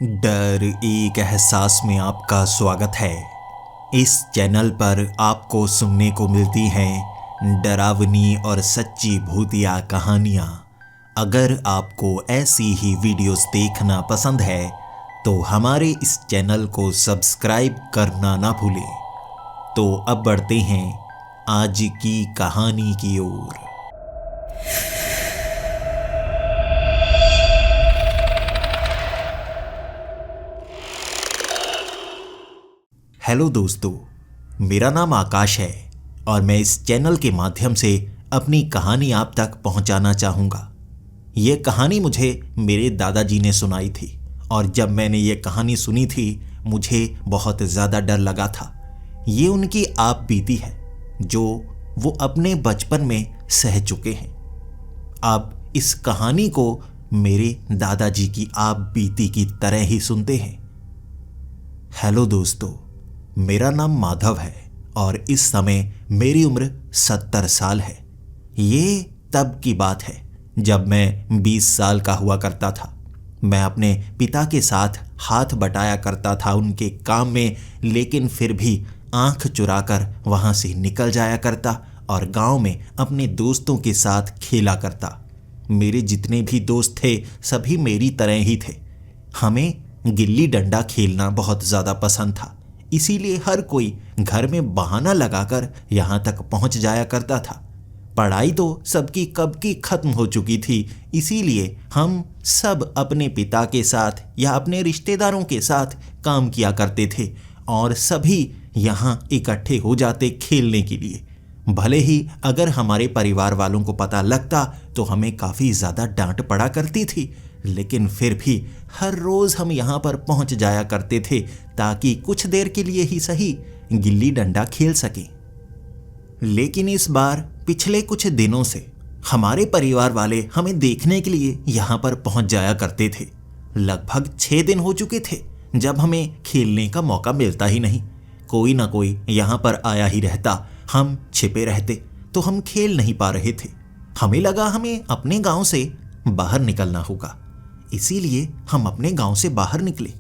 डर एक एहसास में आपका स्वागत है। इस चैनल पर आपको सुनने को मिलती हैं डरावनी और सच्ची भूतिया कहानियाँ। अगर आपको ऐसी ही वीडियोस देखना पसंद है तो हमारे इस चैनल को सब्सक्राइब करना ना भूलें। तो अब बढ़ते हैं आज की कहानी की ओर। हेलो दोस्तों, मेरा नाम आकाश है और मैं इस चैनल के माध्यम से अपनी कहानी आप तक पहुंचाना चाहूँगा। ये कहानी मुझे मेरे दादाजी ने सुनाई थी और जब मैंने ये कहानी सुनी थी मुझे बहुत ज़्यादा डर लगा था। ये उनकी आप बीती है जो वो अपने बचपन में सह चुके हैं। आप इस कहानी को मेरे दादाजी की आप बीती की तरह ही सुनते हैं। हेलो दोस्तों, मेरा नाम माधव है और इस समय मेरी उम्र 70 साल है। ये तब की बात है जब मैं 20 साल का हुआ करता था। मैं अपने पिता के साथ हाथ बटाया करता था उनके काम में, लेकिन फिर भी आंख चुराकर वहाँ से निकल जाया करता और गांव में अपने दोस्तों के साथ खेला करता। मेरे जितने भी दोस्त थे सभी मेरी तरह ही थे। हमें गिल्ली डंडा खेलना बहुत ज़्यादा पसंद था, इसीलिए हर कोई घर में बहाना लगाकर यहाँ तक पहुँच जाया करता था। पढ़ाई तो सबकी कब की खत्म हो चुकी थी, इसीलिए हम सब अपने पिता के साथ या अपने रिश्तेदारों के साथ काम किया करते थे और सभी यहाँ इकट्ठे हो जाते खेलने के लिए। भले ही अगर हमारे परिवार वालों को पता लगता तो हमें काफ़ी ज़्यादा डांट पड़ा करती थी, लेकिन फिर भी हर रोज़ हम यहाँ पर पहुँच जाया करते थे ताकि कुछ देर के लिए ही सही गिल्ली डंडा खेल सकें। लेकिन इस बार पिछले कुछ दिनों से हमारे परिवार वाले हमें देखने के लिए यहाँ पर पहुँच जाया करते थे। लगभग 6 दिन हो चुके थे जब हमें खेलने का मौका मिलता ही नहीं। कोई ना कोई यहाँ पर आया ही रहता। हम छिपे रहते तो हम खेल नहीं पा रहे थे। हमें लगा हमें अपने गांव से बाहर निकलना होगा, इसीलिए हम अपने गांव से बाहर निकले।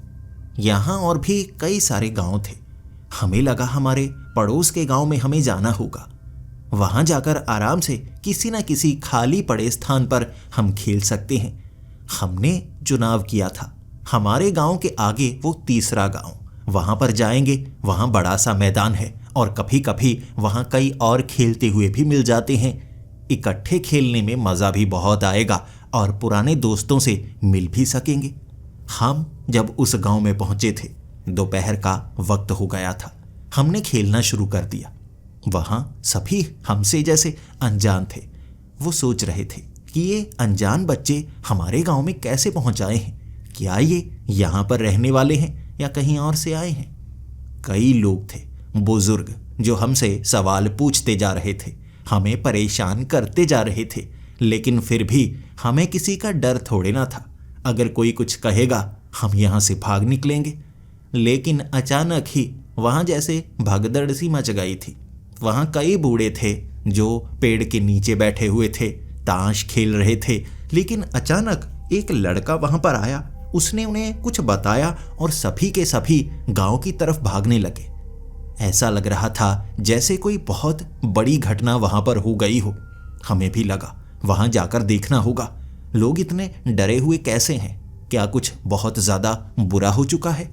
यहाँ और भी कई सारे गांव थे। हमें लगा हमारे पड़ोस के गांव में हमें जाना होगा। वहाँ जाकर आराम से किसी न किसी खाली पड़े स्थान पर हम खेल सकते हैं। हमने चुनाव किया था हमारे गांव के आगे वो तीसरा गांव, वहाँ पर जाएंगे। वहाँ बड़ा सा मैदान है और कभी कभी वहाँ कई और खेलते हुए भी मिल जाते हैं। इकट्ठे खेलने में मज़ा भी बहुत आएगा और पुराने दोस्तों से मिल भी सकेंगे। हम जब उस गांव में पहुंचे थे दोपहर का वक्त हो गया था। हमने खेलना शुरू कर दिया। वहाँ सभी हमसे जैसे अनजान थे। वो सोच रहे थे कि ये अनजान बच्चे हमारे गांव में कैसे पहुंच आए हैं, क्या ये यहाँ पर रहने वाले हैं या कहीं और से आए हैं। कई लोग थे बुजुर्ग जो हमसे सवाल पूछते जा रहे थे, हमें परेशान करते जा रहे थे, लेकिन फिर भी हमें किसी का डर थोड़े ना था। अगर कोई कुछ कहेगा हम यहाँ से भाग निकलेंगे। लेकिन अचानक ही वहाँ जैसे भगदड़ सी मच गई थी। वहाँ कई बूढ़े थे जो पेड़ के नीचे बैठे हुए थे, ताश खेल रहे थे। लेकिन अचानक एक लड़का वहाँ पर आया। उसने उन्हें कुछ बताया और सभी के सभी गांव की तरफ भागने लगे। ऐसा लग रहा था जैसे कोई बहुत बड़ी घटना वहाँ पर हो गई हो। हमें भी लगा वहाँ जाकर देखना होगा, लोग इतने डरे हुए कैसे हैं, क्या कुछ बहुत ज़्यादा बुरा हो चुका है।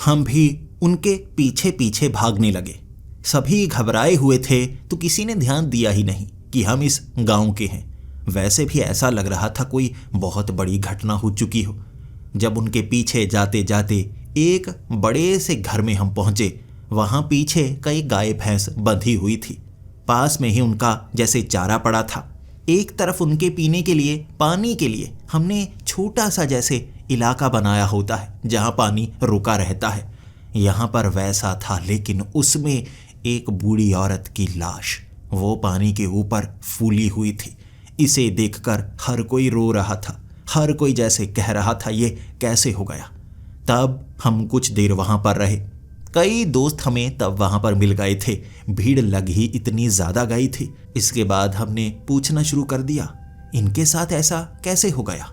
हम भी उनके पीछे पीछे भागने लगे। सभी घबराए हुए थे तो किसी ने ध्यान दिया ही नहीं कि हम इस गांव के हैं। वैसे भी ऐसा लग रहा था कोई बहुत बड़ी घटना हो चुकी हो। जब उनके पीछे जाते जाते एक बड़े से घर में हम पहुँचे, वहाँ पीछे कई गाय भैंस बंधी हुई थी। पास में ही उनका जैसे चारा पड़ा था। एक तरफ उनके पीने के लिए पानी के लिए हमने छोटा सा जैसे इलाका बनाया होता है जहाँ पानी रुका रहता है। यहाँ पर वैसा था, लेकिन उसमें एक बूढ़ी औरत की लाश वो पानी के ऊपर फूली हुई थी। इसे देखकर हर कोई रो रहा था। हर कोई जैसे कह रहा था ये कैसे हो गया। तब हम कुछ देर वहाँ पर रहे। कई दोस्त हमें तब वहाँ पर मिल गए थे। भीड़ लग ही इतनी ज़्यादा गई थी। इसके बाद हमने पूछना शुरू कर दिया, इनके साथ ऐसा कैसे हो गया।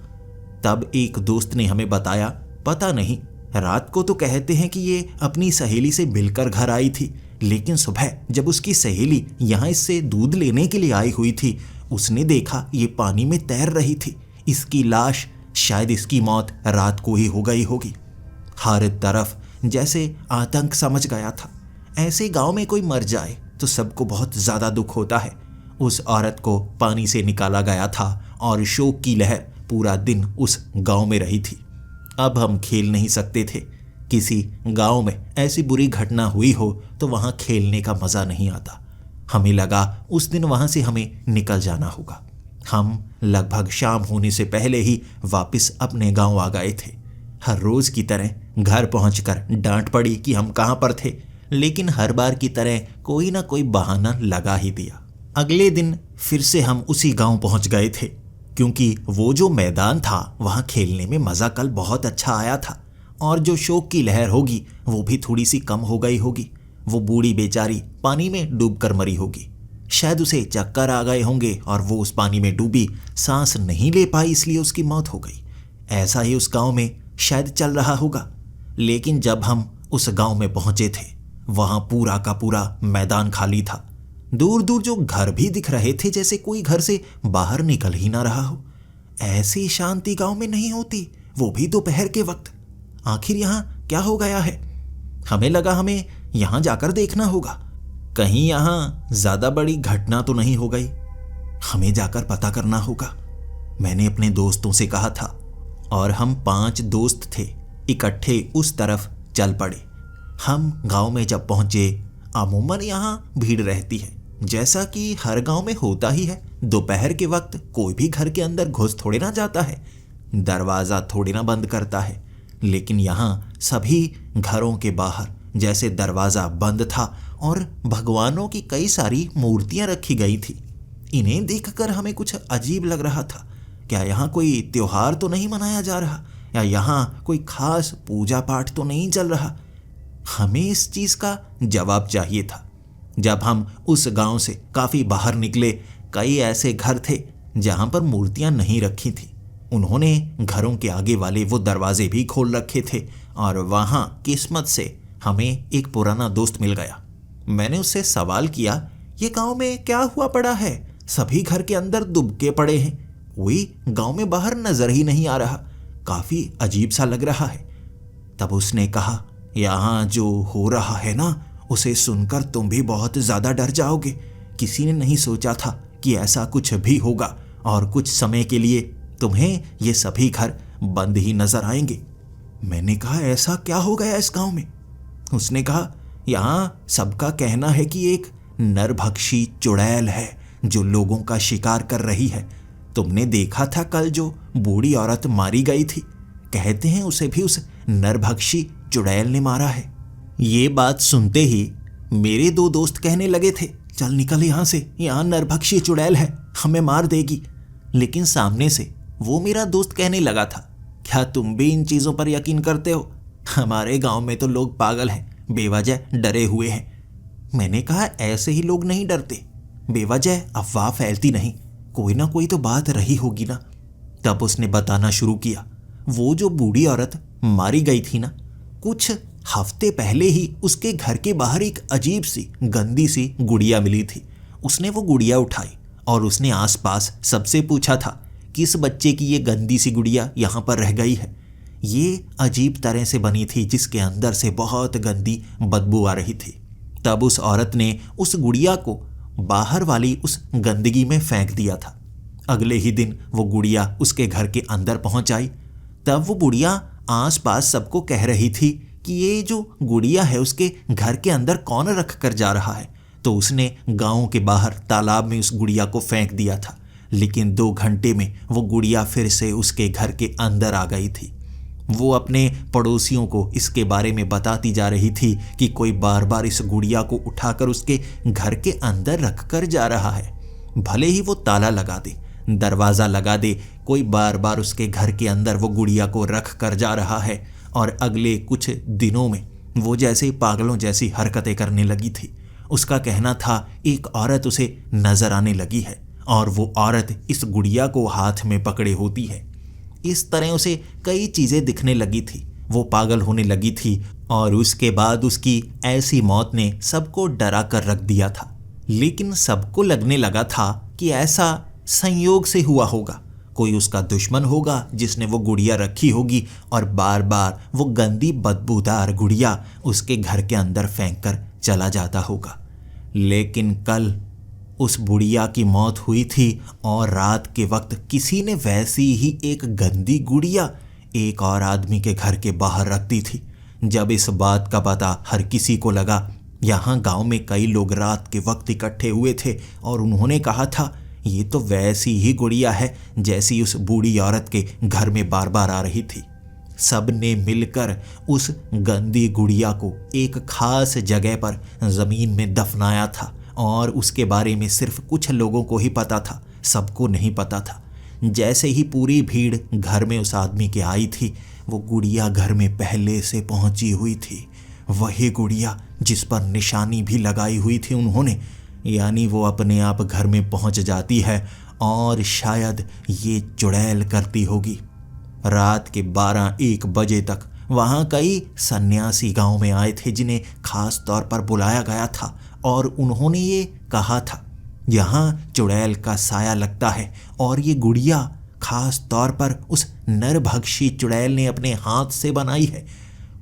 तब एक दोस्त ने हमें बताया, पता नहीं, रात को तो कहते हैं कि ये अपनी सहेली से मिलकर घर आई थी, लेकिन सुबह जब उसकी सहेली यहाँ इससे दूध लेने के लिए आई हुई थी, उसने देखा ये पानी में तैर रही थी। इसकी लाश, शायद इसकी मौत रात को ही हो गई होगी। हर तरफ जैसे आतंक समझ गया था। ऐसे गांव में कोई मर जाए तो सबको बहुत ज़्यादा दुख होता है। उस औरत को पानी से निकाला गया था और शोक की लहर पूरा दिन उस गांव में रही थी। अब हम खेल नहीं सकते थे। किसी गांव में ऐसी बुरी घटना हुई हो तो वहां खेलने का मज़ा नहीं आता। हमें लगा उस दिन वहां से हमें निकल जाना होगा। हम लगभग शाम होने से पहले ही वापस अपने गांव आ गए थे। हर रोज़ की तरह घर पहुंचकर डांट पड़ी कि हम कहाँ पर थे, लेकिन हर बार की तरह कोई ना कोई बहाना लगा ही दिया। अगले दिन फिर से हम उसी गांव पहुंच गए थे, क्योंकि वो जो मैदान था वहां खेलने में मज़ा कल बहुत अच्छा आया था, और जो शोक की लहर होगी वो भी थोड़ी सी कम हो गई होगी। वो बूढ़ी बेचारी पानी में डूबकर मरी होगी। शायद उसे चक्कर आ गए होंगे और वो उस पानी में डूबी, सांस नहीं ले पाई, इसलिए उसकी मौत हो गई। ऐसा ही उस गांव में शायद चल रहा होगा। लेकिन जब हम उस गांव में पहुंचे थे, वहां पूरा का पूरा मैदान खाली था। दूर दूर जो घर भी दिख रहे थे, जैसे कोई घर से बाहर निकल ही ना रहा हो। ऐसी शांति गांव में नहीं होती, वो भी दोपहर के वक्त। आखिर यहाँ क्या हो गया है? हमें लगा हमें यहाँ जाकर देखना होगा, कहीं यहाँ ज्यादा बड़ी घटना तो नहीं हो गई। हमें जाकर पता करना होगा, मैंने अपने दोस्तों से कहा था, और हम 5 दोस्त थे, इकट्ठे उस तरफ चल पड़े। हम गांव में जब पहुंचे, अमूमन यहाँ भीड़ रहती है, जैसा कि हर गांव में होता ही है। दोपहर के वक्त कोई भी घर के अंदर घुस थोड़े ना जाता है, दरवाज़ा थोड़े ना बंद करता है। लेकिन यहाँ सभी घरों के बाहर जैसे दरवाज़ा बंद था और भगवानों की कई सारी मूर्तियाँ रखी गई थी। इन्हें देखकर हमें कुछ अजीब लग रहा था। क्या यहाँ कोई त्योहार तो नहीं मनाया जा रहा, या यहाँ कोई खास पूजा पाठ तो नहीं चल रहा? हमें इस चीज़ का जवाब चाहिए था। जब हम उस गांव से काफ़ी बाहर निकले, कई ऐसे घर थे जहां पर मूर्तियां नहीं रखी थी। उन्होंने घरों के आगे वाले वो दरवाजे भी खोल रखे थे, और वहां किस्मत से हमें एक पुराना दोस्त मिल गया। मैंने उससे सवाल किया, ये गांव में क्या हुआ पड़ा है? सभी घर के अंदर दुबके पड़े हैं, कोई गांव में बाहर नजर ही नहीं आ रहा, काफ़ी अजीब सा लग रहा है। तब उसने कहा, यहाँ जो हो रहा है ना, उसे सुनकर तुम भी बहुत ज़्यादा डर जाओगे। किसी ने नहीं सोचा था कि ऐसा कुछ भी होगा, और कुछ समय के लिए तुम्हें ये सभी घर बंद ही नजर आएंगे। मैंने कहा, ऐसा क्या हो गया इस गांव में? उसने कहा, यहाँ सबका कहना है कि एक नरभक्षी चुड़ैल है जो लोगों का शिकार कर रही है। तुमने देखा था कल जो बूढ़ी औरत मारी गई थी, कहते हैं उसे भी उस नरभक्षी चुड़ैल ने मारा है। ये बात सुनते ही मेरे 2 दोस्त कहने लगे थे, चल निकल यहाँ से, यहाँ नरभक्षी चुड़ैल है, हमें मार देगी। लेकिन सामने से वो मेरा दोस्त कहने लगा था, क्या तुम भी इन चीज़ों पर यकीन करते हो? हमारे गांव में तो लोग पागल हैं, बेवजह डरे हुए हैं। मैंने कहा, ऐसे ही लोग नहीं डरते, बेवजह अफवाह फैलती नहीं, कोई ना कोई तो बात रही होगी ना। तब उसने बताना शुरू किया, वो जो बूढ़ी औरत मारी गई थी ना, कुछ हफ्ते पहले ही उसके घर के बाहर एक अजीब सी गंदी सी गुड़िया मिली थी। उसने वो गुड़िया उठाई और उसने आसपास सबसे पूछा था, किस बच्चे की ये गंदी सी गुड़िया यहाँ पर रह गई है। ये अजीब तरह से बनी थी, जिसके अंदर से बहुत गंदी बदबू आ रही थी। तब उस औरत ने उस गुड़िया को बाहर वाली उस गंदगी में फेंक दिया था। अगले ही दिन वो गुड़िया उसके घर के अंदर पहुंच आई। तब वो गुड़िया आसपास सबको कह रही थी कि ये जो गुड़िया है उसके घर के अंदर कौन रख कर जा रहा है। तो उसने गांव के बाहर तालाब में उस गुड़िया को फेंक दिया था। लेकिन 2 घंटे में वो गुड़िया फिर से उसके घर के अंदर आ गई थी। वो अपने पड़ोसियों को इसके बारे में बताती जा रही थी कि कोई बार बार इस गुड़िया को उठाकर उसके घर के अंदर रख कर जा रहा है। भले ही वो ताला लगा दे, दरवाज़ा लगा दे, कोई बार बार उसके घर के अंदर वो गुड़िया को रख कर जा रहा है। और अगले कुछ दिनों में वो जैसे पागलों जैसी हरकतें करने लगी थी। उसका कहना था, एक औरत उसे नजर आने लगी है और वो औरत इस गुड़िया को हाथ में पकड़े होती है। इस तरह उसे कई चीज़ें दिखने लगी थी। वो पागल होने लगी थी और उसके बाद उसकी ऐसी मौत ने सबको डरा कर रख दिया था। लेकिन सबको लगने लगा था कि ऐसा संयोग से हुआ होगा, कोई उसका दुश्मन होगा जिसने वो गुड़िया रखी होगी और बार बार वो गंदी बदबूदार गुड़िया उसके घर के अंदर फेंक कर चला जाता होगा। लेकिन कल उस बुढ़िया की मौत हुई थी और रात के वक्त किसी ने वैसी ही एक गंदी गुड़िया एक और आदमी के घर के बाहर रख दी थी। जब इस बात का पता हर किसी को लगा, यहाँ गांव में कई लोग रात के वक्त इकट्ठे हुए थे और उन्होंने कहा था ये तो वैसी ही गुड़िया है जैसी उस बूढ़ी औरत के घर में बार बार आ रही थी। सब ने मिलकर उस गंदी गुड़िया को एक खास जगह पर जमीन में दफनाया था और उसके बारे में सिर्फ कुछ लोगों को ही पता था, सबको नहीं पता था। जैसे ही पूरी भीड़ घर में उस आदमी के आई थी, वो गुड़िया घर में पहले से पहुंची हुई थी। वही गुड़िया जिस पर निशानी भी लगाई हुई थी उन्होंने, यानी वो अपने आप घर में पहुंच जाती है और शायद ये चुड़ैल करती होगी। रात के 12-1 बजे तक वहाँ कई सन्यासी गांव में आए थे जिन्हें खास तौर पर बुलाया गया था और उन्होंने ये कहा था यहाँ चुड़ैल का साया लगता है और ये गुड़िया खास तौर पर उस नरभक्षी चुड़ैल ने अपने हाथ से बनाई है।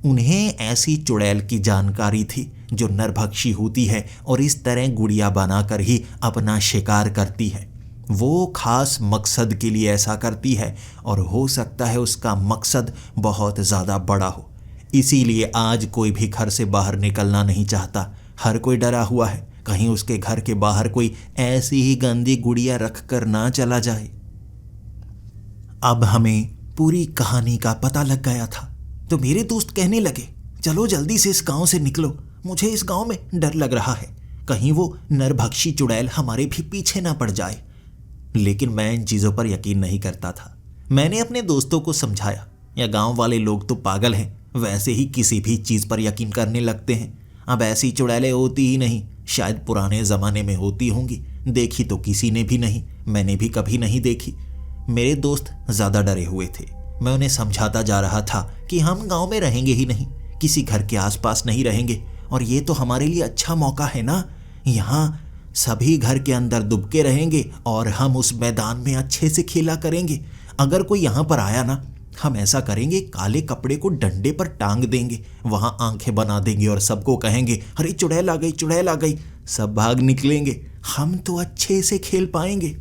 उन्हें ऐसी चुड़ैल की जानकारी थी जो नरभक्षी होती है और इस तरह गुड़िया बनाकर ही अपना शिकार करती है। वो खास मकसद के लिए ऐसा करती है और हो सकता है उसका मकसद बहुत ज़्यादा बड़ा हो। इसीलिए आज कोई भी घर से बाहर निकलना नहीं चाहता। हर कोई डरा हुआ है कहीं उसके घर के बाहर कोई ऐसी ही गंदी गुड़िया रख कर ना चला जाए। अब हमें पूरी कहानी का पता लग गया था तो मेरे दोस्त कहने लगे चलो जल्दी से इस गांव से निकलो, मुझे इस गांव में डर लग रहा है, कहीं वो नरभक्षी चुड़ैल हमारे भी पीछे ना पड़ जाए। लेकिन मैं इन चीज़ों पर यकीन नहीं करता था। मैंने अपने दोस्तों को समझाया या गांव वाले लोग तो पागल हैं, वैसे ही किसी भी चीज़ पर यकीन करने लगते हैं। अब ऐसी चुड़ैलें होती ही नहीं, शायद पुराने ज़माने में होती होंगी, देखी तो किसी ने भी नहीं, मैंने भी कभी नहीं देखी। मेरे दोस्त ज़्यादा डरे हुए थे। मैं उन्हें समझाता जा रहा था कि हम गांव में रहेंगे ही नहीं, किसी घर के आसपास नहीं रहेंगे और ये तो हमारे लिए अच्छा मौका है ना, यहाँ सभी घर के अंदर दुबके रहेंगे और हम उस मैदान में अच्छे से खेला करेंगे। अगर कोई यहाँ पर आया ना, हम ऐसा करेंगे काले कपड़े को डंडे पर टांग देंगे, वहाँ आंखें बना देंगे और सबको कहेंगे अरे चुड़ैल आ गई, चुड़ैल आ गई। सब भाग निकलेंगे, हम तो अच्छे से खेल पाएंगे।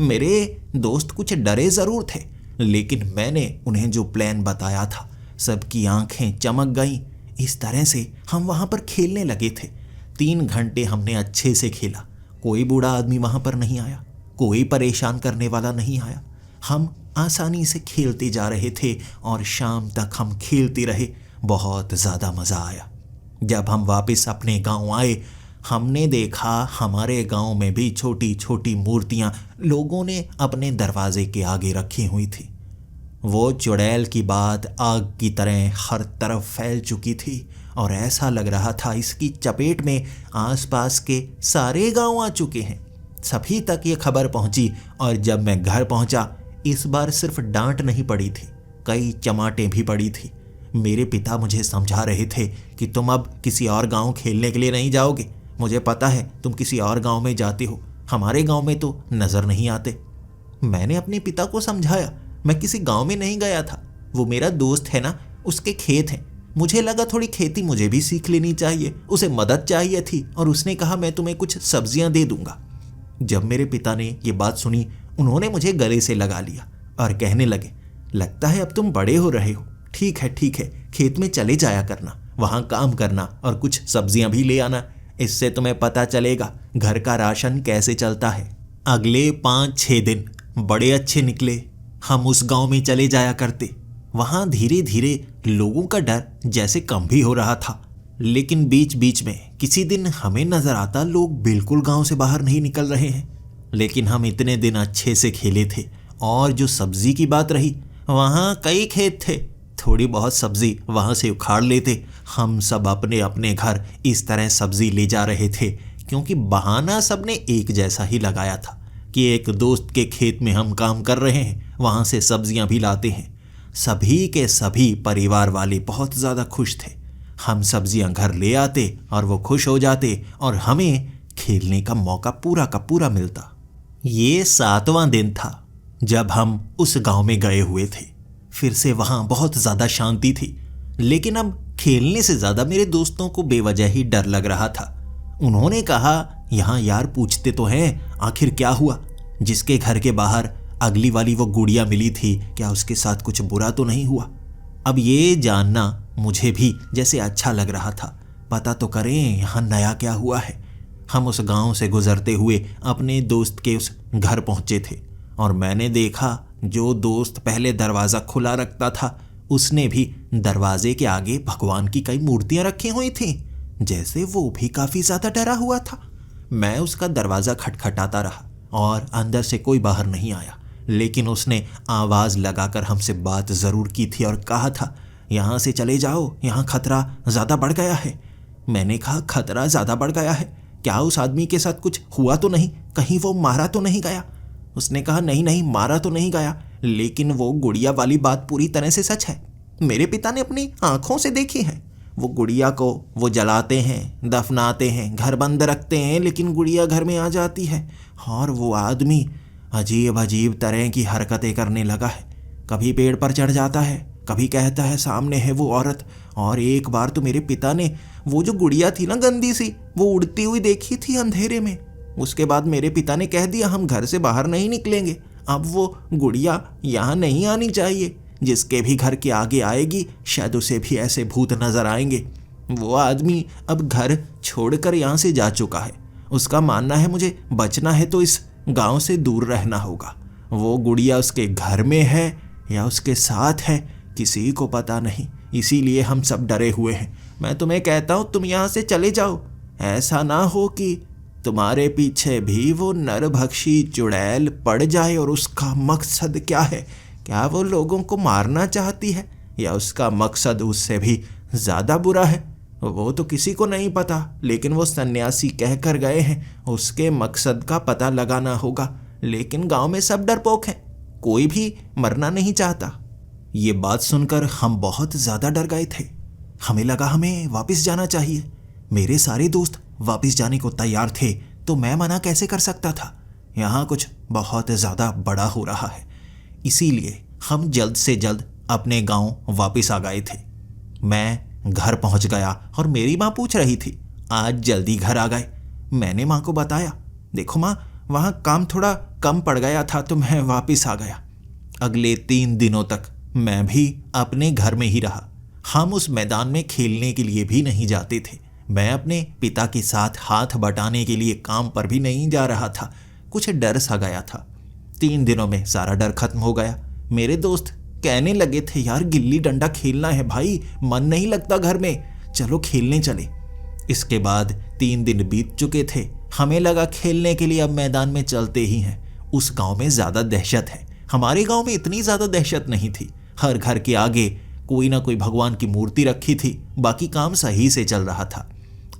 मेरे दोस्त कुछ डरे ज़रूर थे, लेकिन मैंने उन्हें जो प्लान बताया था सबकी आंखें चमक गईं। इस तरह से हम वहाँ पर खेलने लगे थे। 3 घंटे हमने अच्छे से खेला। कोई बूढ़ा आदमी वहाँ पर नहीं आया, कोई परेशान करने वाला नहीं आया। हम आसानी से खेलते जा रहे थे और शाम तक हम खेलते रहे। बहुत ज़्यादा मज़ा आया। जब हम वापस अपने गांव आए, हमने देखा हमारे गांव में भी छोटी छोटी मूर्तियां लोगों ने अपने दरवाजे के आगे रखी हुई थी। वो चुड़ैल की बात आग की तरह हर तरफ फैल चुकी थी और ऐसा लग रहा था इसकी चपेट में आसपास के सारे गांव आ चुके हैं। सभी तक ये खबर पहुंची और जब मैं घर पहुंचा, इस बार सिर्फ डांट नहीं पड़ी थी, कई चमाटें भी पड़ी थी। मेरे पिता मुझे समझा रहे थे कि तुम अब किसी और गांव खेलने के लिए नहीं जाओगे, मुझे पता है तुम किसी और गांव में जाते हो, हमारे गांव में तो नज़र नहीं आते। मैंने अपने पिता को समझाया मैं किसी गांव में नहीं गया था, वो मेरा दोस्त है ना, उसके खेत हैं। मुझे लगा थोड़ी खेती मुझे भी सीख लेनी चाहिए, उसे मदद चाहिए थी और उसने कहा मैं तुम्हें कुछ सब्जियां दे दूंगा। जब मेरे पिता ने ये बात सुनी, उन्होंने मुझे गले से लगा लिया और कहने लगे लगता है अब तुम बड़े हो रहे हो, ठीक है खेत में चले जाया करना, वहाँ काम करना और कुछ सब्जियां भी ले आना, इससे तुम्हें पता चलेगा घर का राशन कैसे चलता है। अगले 5-6 दिन बड़े अच्छे निकले। हम उस गांव में चले जाया करते। वहाँ धीरे धीरे लोगों का डर जैसे कम भी हो रहा था, लेकिन बीच बीच में किसी दिन हमें नजर आता लोग बिल्कुल गांव से बाहर नहीं निकल रहे हैं। लेकिन हम इतने दिन अच्छे से खेले थे और जो सब्जी की बात रही, वहाँ कई खेत थे, थोड़ी बहुत सब्जी वहाँ से उखाड़ लेते। हम सब अपने अपने घर इस तरह सब्जी ले जा रहे थे क्योंकि बहाना सबने एक जैसा ही लगाया था कि एक दोस्त के खेत में हम काम कर रहे हैं, वहाँ से सब्जियाँ भी लाते हैं। सभी के सभी परिवार वाले बहुत ज़्यादा खुश थे। हम सब्जियां घर ले आते और वो खुश हो जाते और हमें खेलने का मौका पूरा का पूरा मिलता। ये 7वां दिन था जब हम उस गांव में गए हुए थे। फिर से वहां बहुत ज़्यादा शांति थी, लेकिन अब खेलने से ज़्यादा मेरे दोस्तों को बेवजह ही डर लग रहा था। उन्होंने कहा, यहाँ यार पूछते तो हैं आखिर क्या हुआ? जिसके घर के बाहर अगली वाली वो गुड़िया मिली थी, क्या उसके साथ कुछ बुरा तो नहीं हुआ? अब ये जानना मुझे भी जैसे अच्छा लग रहा था। पता तो करें यहाँ नया क्या हुआ है। हम उस गांव से गुजरते हुए अपने दोस्त के उस घर पहुंचे थे और मैंने देखा जो दोस्त पहले दरवाज़ा खुला रखता था उसने भी दरवाजे के आगे भगवान की कई मूर्तियां रखी हुई थीं, जैसे वो भी काफ़ी ज़्यादा डरा हुआ था। मैं उसका दरवाज़ा खटखटाता रहा और अंदर से कोई बाहर नहीं आया, लेकिन उसने आवाज़ लगाकर हमसे बात ज़रूर की थी और कहा था, यहाँ से चले जाओ, यहाँ खतरा ज़्यादा बढ़ गया है। मैंने कहा, खतरा ज़्यादा बढ़ गया है? क्या उस आदमी के साथ कुछ हुआ तो नहीं? कहीं वो मारा तो नहीं गया? उसने कहा, नहीं नहीं, मारा तो नहीं गया, लेकिन वो गुड़िया वाली बात पूरी तरह से सच है। मेरे पिता ने अपनी आंखों से देखी है। वो गुड़िया को वो जलाते हैं, दफनाते हैं, घर बंद रखते हैं, लेकिन गुड़िया घर में आ जाती है और वो आदमी अजीब अजीब तरह की हरकतें करने लगा है। कभी पेड़ पर चढ़ जाता है, कभी कहता है सामने है वो औरत, और एक बार तो मेरे पिता ने वो जो गुड़िया थी ना गंदी सी, वो उड़ती हुई देखी थी अंधेरे में। उसके बाद मेरे पिता ने कह दिया हम घर से बाहर नहीं निकलेंगे, अब वो गुड़िया यहाँ नहीं आनी चाहिए। जिसके भी घर के आगे आएगी शायद उसे भी ऐसे भूत नजर आएंगे। वो आदमी अब घर छोड़कर यहाँ से जा चुका है। उसका मानना है मुझे बचना है तो इस गांव से दूर रहना होगा। वो गुड़िया उसके घर में है या उसके साथ है, किसी को पता नहीं, इसीलिए हम सब डरे हुए हैं। मैं तुम्हें कहता हूँ तुम यहाँ से चले जाओ, ऐसा ना हो कि तुम्हारे पीछे भी वो नरभक्षी चुड़ैल पड़ जाए। और उसका मकसद क्या है? क्या वो लोगों को मारना चाहती है या उसका मकसद उससे भी ज़्यादा बुरा है? वो तो किसी को नहीं पता, लेकिन वो सन्यासी कह कर गए हैं उसके मकसद का पता लगाना होगा। लेकिन गांव में सब डरपोक हैं, कोई भी मरना नहीं चाहता। ये बात सुनकर हम बहुत ज़्यादा डर गए थे। हमें लगा हमें वापस जाना चाहिए। मेरे सारे दोस्त वापस जाने को तैयार थे, तो मैं मना कैसे कर सकता था? यहाँ कुछ बहुत ज़्यादा बड़ा हो रहा है। इसीलिए हम जल्द से जल्द अपने गांव वापस आ गए थे। मैं घर पहुंच गया और मेरी माँ पूछ रही थी, आज जल्दी घर आ गए? मैंने माँ को बताया, देखो माँ, वहाँ काम थोड़ा कम पड़ गया था तो मैं वापस आ गया। अगले 3 दिनों तक मैं भी अपने घर में ही रहा। हम उस मैदान में खेलने के लिए भी नहीं जाते थे। मैं अपने पिता के साथ हाथ बटाने के लिए काम पर भी नहीं जा रहा था। कुछ डर सा गया था। 3 दिनों में सारा डर खत्म हो गया। मेरे दोस्त कहने लगे थे, यार गिल्ली डंडा खेलना है भाई, मन नहीं लगता घर में, चलो खेलने चले। इसके बाद 3 दिन बीत चुके थे। हमें लगा खेलने के लिए अब मैदान में चलते ही हैं। उस गांव में ज़्यादा दहशत है। हमारे गांव में इतनी ज़्यादा दहशत नहीं थी। हर घर के आगे कोई ना कोई भगवान की मूर्ति रखी थी, बाकी काम सही से चल रहा था।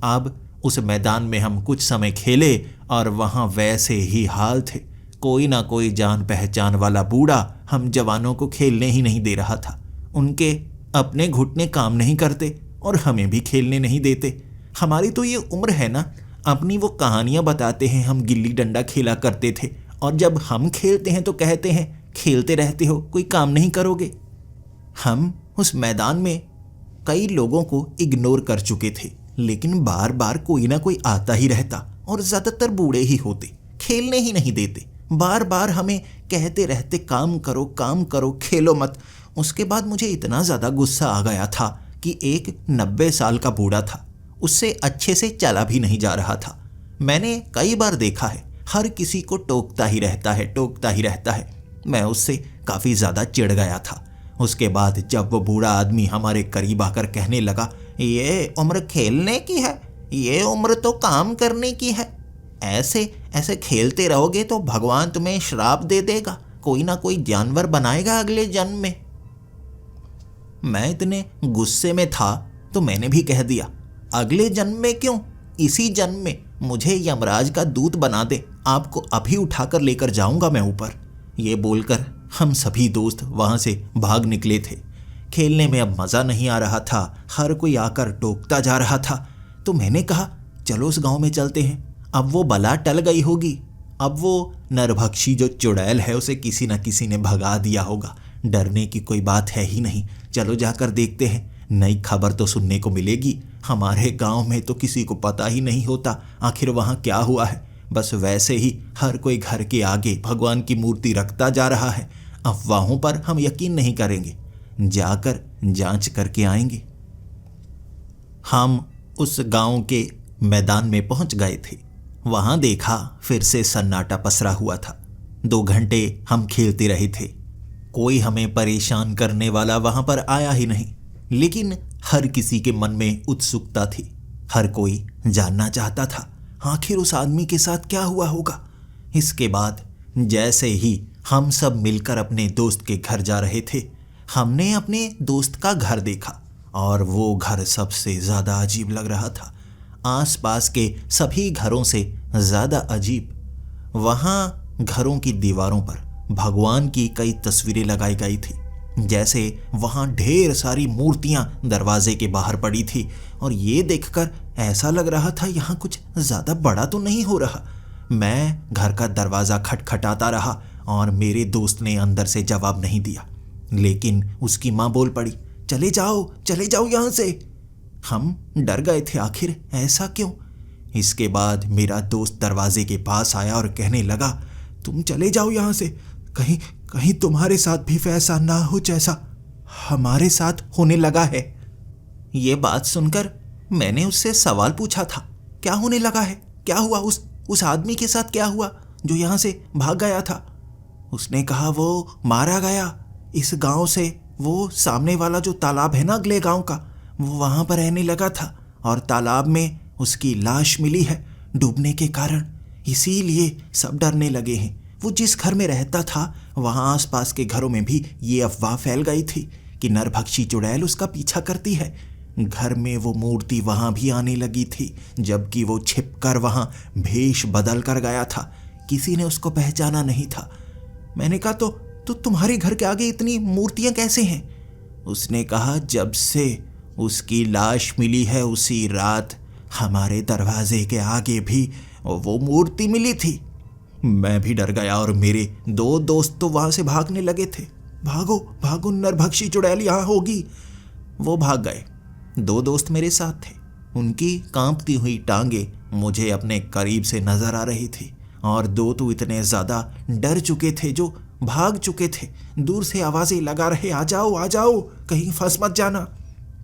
अब उस मैदान में हम कुछ समय खेले और वहाँ वैसे ही हाल थे। कोई ना कोई जान पहचान वाला बूढ़ा हम जवानों को खेलने ही नहीं दे रहा था। उनके अपने घुटने काम नहीं करते और हमें भी खेलने नहीं देते। हमारी तो ये उम्र है ना, अपनी वो कहानियाँ बताते हैं, हम गिल्ली डंडा खेला करते थे, और जब हम खेलते हैं तो कहते हैं खेलते रहते हो, कोई काम नहीं करोगे। हम उस मैदान में कई लोगों को इग्नोर कर चुके थे, लेकिन बार बार कोई ना कोई आता ही रहता और ज़्यादातर बूढ़े ही होते, खेलने ही नहीं देते। बार बार हमें कहते रहते काम करो, खेलो मत। उसके बाद मुझे इतना ज़्यादा गुस्सा आ गया था कि एक 90 साल का बूढ़ा था, उससे अच्छे से चला भी नहीं जा रहा था। मैंने कई बार देखा है, हर किसी को टोकता ही रहता है। मैं उससे काफ़ी ज़्यादा चिढ़ गया था। उसके बाद जब वो बूढ़ा आदमी हमारे करीब आकर कहने लगा, ये उम्र खेलने की है, ये उम्र तो काम करने की है, ऐसे खेलते रहोगे तो भगवान तुम्हें श्राप दे देगा, कोई ना कोई जानवर बनाएगा अगले जन्म में। मैं इतने गुस्से में था तो मैंने भी कह दिया, अगले जन्म में क्यों, इसी जन्म में मुझे यमराज का दूत बना दे, आपको अभी उठाकर लेकर जाऊंगा मैं ऊपर। ये बोलकर हम सभी दोस्त वहां से भाग निकले थे। खेलने में अब मज़ा नहीं आ रहा था, हर कोई आकर टोकता जा रहा था। तो मैंने कहा चलो उस गांव में चलते हैं, अब वो बला टल गई होगी, अब वो नरभक्षी जो चुड़ैल है उसे किसी न किसी ने भगा दिया होगा, डरने की कोई बात है ही नहीं, चलो जाकर देखते हैं, नई खबर तो सुनने को मिलेगी। हमारे गांव में तो किसी को पता ही नहीं होता आखिर वहाँ क्या हुआ है, बस वैसे ही हर कोई घर के आगे भगवान की मूर्ति रखता जा रहा है। अफवाहों पर हम यकीन नहीं करेंगे, जाकर जांच करके आएंगे। हम उस गांव के मैदान में पहुंच गए थे। वहां देखा फिर से सन्नाटा पसरा हुआ था। 2 घंटे हम खेलते रहे थे, कोई हमें परेशान करने वाला वहां पर आया ही नहीं, लेकिन हर किसी के मन में उत्सुकता थी। हर कोई जानना चाहता था आखिर उस आदमी के साथ क्या हुआ होगा। इसके बाद जैसे ही हम सब मिलकर अपने दोस्त के घर जा रहे थे, हमने अपने दोस्त का घर देखा और वो घर सबसे ज़्यादा अजीब लग रहा था, आसपास के सभी घरों से ज़्यादा अजीब। वहाँ घरों की दीवारों पर भगवान की कई तस्वीरें लगाई गई थी, जैसे वहाँ ढेर सारी मूर्तियाँ दरवाजे के बाहर पड़ी थी, और ये देखकर ऐसा लग रहा था यहाँ कुछ ज़्यादा बड़ा तो नहीं हो रहा। मैं घर का दरवाज़ा खटखटाता रहा और मेरे दोस्त ने अंदर से जवाब नहीं दिया, लेकिन उसकी माँ बोल पड़ी चले जाओ यहाँ से। हम डर गए थे, आखिर ऐसा क्यों। इसके बाद मेरा दोस्त दरवाजे के पास आया और कहने लगा तुम चले जाओ यहाँ से, कहीं तुम्हारे साथ भी वैसा ना हो जैसा हमारे साथ होने लगा है। ये बात सुनकर मैंने उससे सवाल पूछा था, क्या होने लगा है, क्या हुआ, उस आदमी के साथ क्या हुआ जो यहाँ से भाग गया था। उसने कहा वो मारा गया इस गांव से, वो सामने वाला जो तालाब है ना अगले गांव का, वो वहाँ पर रहने लगा था और तालाब में उसकी लाश मिली है डूबने के कारण, इसीलिए सब डरने लगे हैं। वो जिस घर में रहता था वहाँ आसपास के घरों में भी ये अफवाह फैल गई थी कि नरभक्षी चुड़ैल उसका पीछा करती है। घर में वो मूर्ति वहाँ भी आने लगी थी, जबकि वो छिपकर वहाँ भेष बदल कर गया था, किसी ने उसको पहचाना नहीं था। मैंने कहा तो तुम्हारे घर के आगे इतनी मूर्तियाँ कैसे हैं। उसने कहा जब से उसकी लाश मिली है उसी रात हमारे दरवाजे के आगे भी वो मूर्ति मिली थी। मैं भी डर गया और मेरे 2 दोस्त तो वहां से भागने लगे थे, भागो नरभक्षी चुड़ैल यहाँ होगी। वो भाग गए। 2 दोस्त मेरे साथ थे, उनकी कांपती हुई टांगे मुझे अपने करीब से नजर आ रही थी, और 2 तो इतने ज्यादा डर चुके थे जो भाग चुके थे, दूर से आवाजें लगा रहे आ जाओ कहीं फंस मत जाना।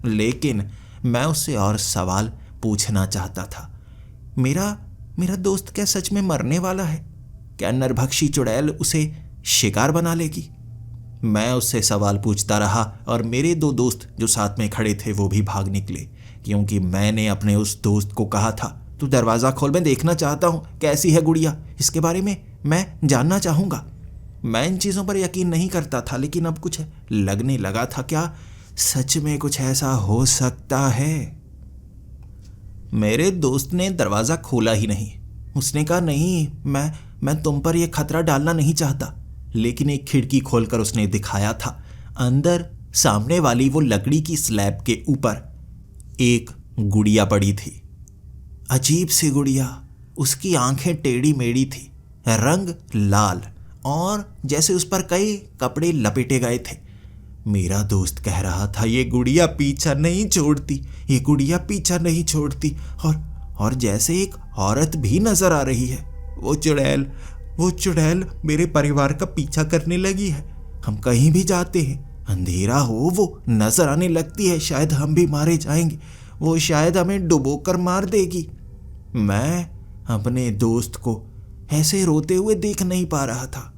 लेकिन मैं उससे और सवाल पूछना चाहता था, मेरा दोस्त क्या सच में मरने वाला है, क्या नरभक्षी चुड़ैल उसे शिकार बना लेगी। मैं उससे सवाल पूछता रहा और मेरे 2 दोस्त जो साथ में खड़े थे वो भी भाग निकले, क्योंकि मैंने अपने उस दोस्त को कहा था तू दरवाज़ा खोल, मैं देखना चाहता हूँ कैसी है गुड़िया, इसके बारे में मैं जानना चाहूँगा। मैं इन चीज़ों पर यकीन नहीं करता था, लेकिन अब कुछ लगने लगा था, क्या सच में कुछ ऐसा हो सकता है। मेरे दोस्त ने दरवाज़ा खोला ही नहीं। उसने कहा नहीं, मैं तुम पर यह खतरा डालना नहीं चाहता। लेकिन एक खिड़की खोलकर उसने दिखाया था, अंदर सामने वाली वो लकड़ी की स्लैब के ऊपर एक गुड़िया पड़ी थी। अजीब सी गुड़िया, उसकी आंखें टेढ़ी मेढ़ी थी, रंग लाल, और जैसे उस पर कई कपड़े लपेटे गए थे। मेरा दोस्त कह रहा था ये गुड़िया पीछा नहीं छोड़ती, ये गुड़िया पीछा नहीं छोड़ती, और जैसे एक औरत भी नजर आ रही है। वो चुड़ैल मेरे परिवार का पीछा करने लगी है। हम कहीं भी जाते हैं, अंधेरा हो वो नजर आने लगती है, शायद हम भी मारे जाएंगे, वो शायद हमें डुबोकर मार देगी। मैं अपने दोस्त को ऐसे रोते हुए देख नहीं पा रहा था।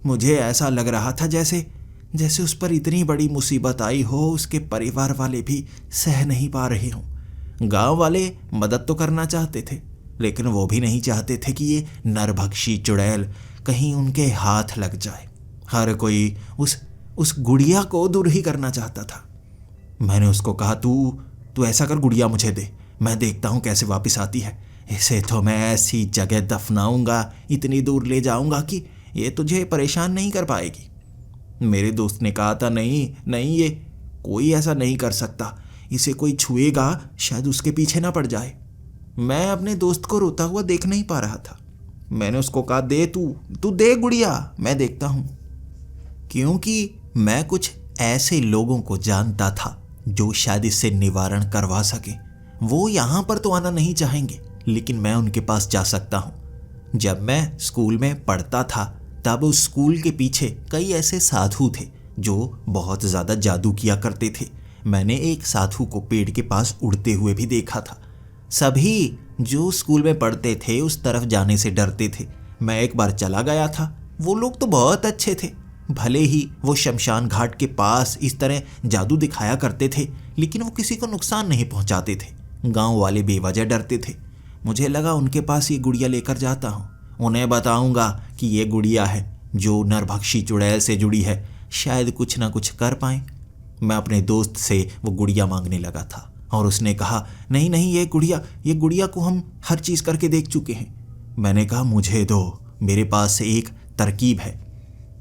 मुझे ऐसा लग रहा था जैसे उस पर इतनी बड़ी मुसीबत आई हो, उसके परिवार वाले भी सह नहीं पा रहे हों। गांव वाले मदद तो करना चाहते थे, लेकिन वो भी नहीं चाहते थे कि ये नरभक्षी चुड़ैल कहीं उनके हाथ लग जाए। हर कोई उस गुड़िया को दूर ही करना चाहता था। मैंने उसको कहा तू ऐसा कर, गुड़िया मुझे दे, मैं देखता हूँ कैसे वापस आती है। इसे तो मैं ऐसी जगह दफनाऊंगा, इतनी दूर ले जाऊंगा कि ये तुझे परेशान नहीं कर पाएगी। मेरे दोस्त ने कहा था, नहीं नहीं, ये कोई ऐसा नहीं कर सकता, इसे कोई छुएगा शायद उसके पीछे ना पड़ जाए। मैं अपने दोस्त को रोता हुआ देख नहीं पा रहा था। मैंने उसको कहा, दे तू दे गुड़िया, मैं देखता हूँ। क्योंकि मैं कुछ ऐसे लोगों को जानता था जो शायद इससे निवारण करवा सके। वो यहाँ पर तो आना नहीं चाहेंगे, लेकिन मैं उनके पास जा सकता हूँ। जब मैं स्कूल में पढ़ता था तब उस स्कूल के पीछे कई ऐसे साधु थे जो बहुत ज़्यादा जादू किया करते थे। मैंने एक साधु को पेड़ के पास उड़ते हुए भी देखा था। सभी जो स्कूल में पढ़ते थे उस तरफ जाने से डरते थे। मैं एक बार चला गया था। वो लोग तो बहुत अच्छे थे, भले ही वो शमशान घाट के पास इस तरह जादू दिखाया करते थे, लेकिन वो किसी को नुकसान नहीं पहुंचाते थे। गांव वाले बेवजह डरते थे। मुझे लगा उनके पास ये गुड़िया लेकर जाता हूँ, उन्हें बताऊंगा कि ये गुड़िया है जो नरभक्षी चुड़ैल से जुड़ी है, शायद कुछ ना कुछ कर पाए। मैं अपने दोस्त से वो गुड़िया मांगने लगा था और उसने कहा, नहीं नहीं, ये गुड़िया को हम हर चीज़ करके देख चुके हैं। मैंने कहा, मुझे दो, मेरे पास एक तरकीब है।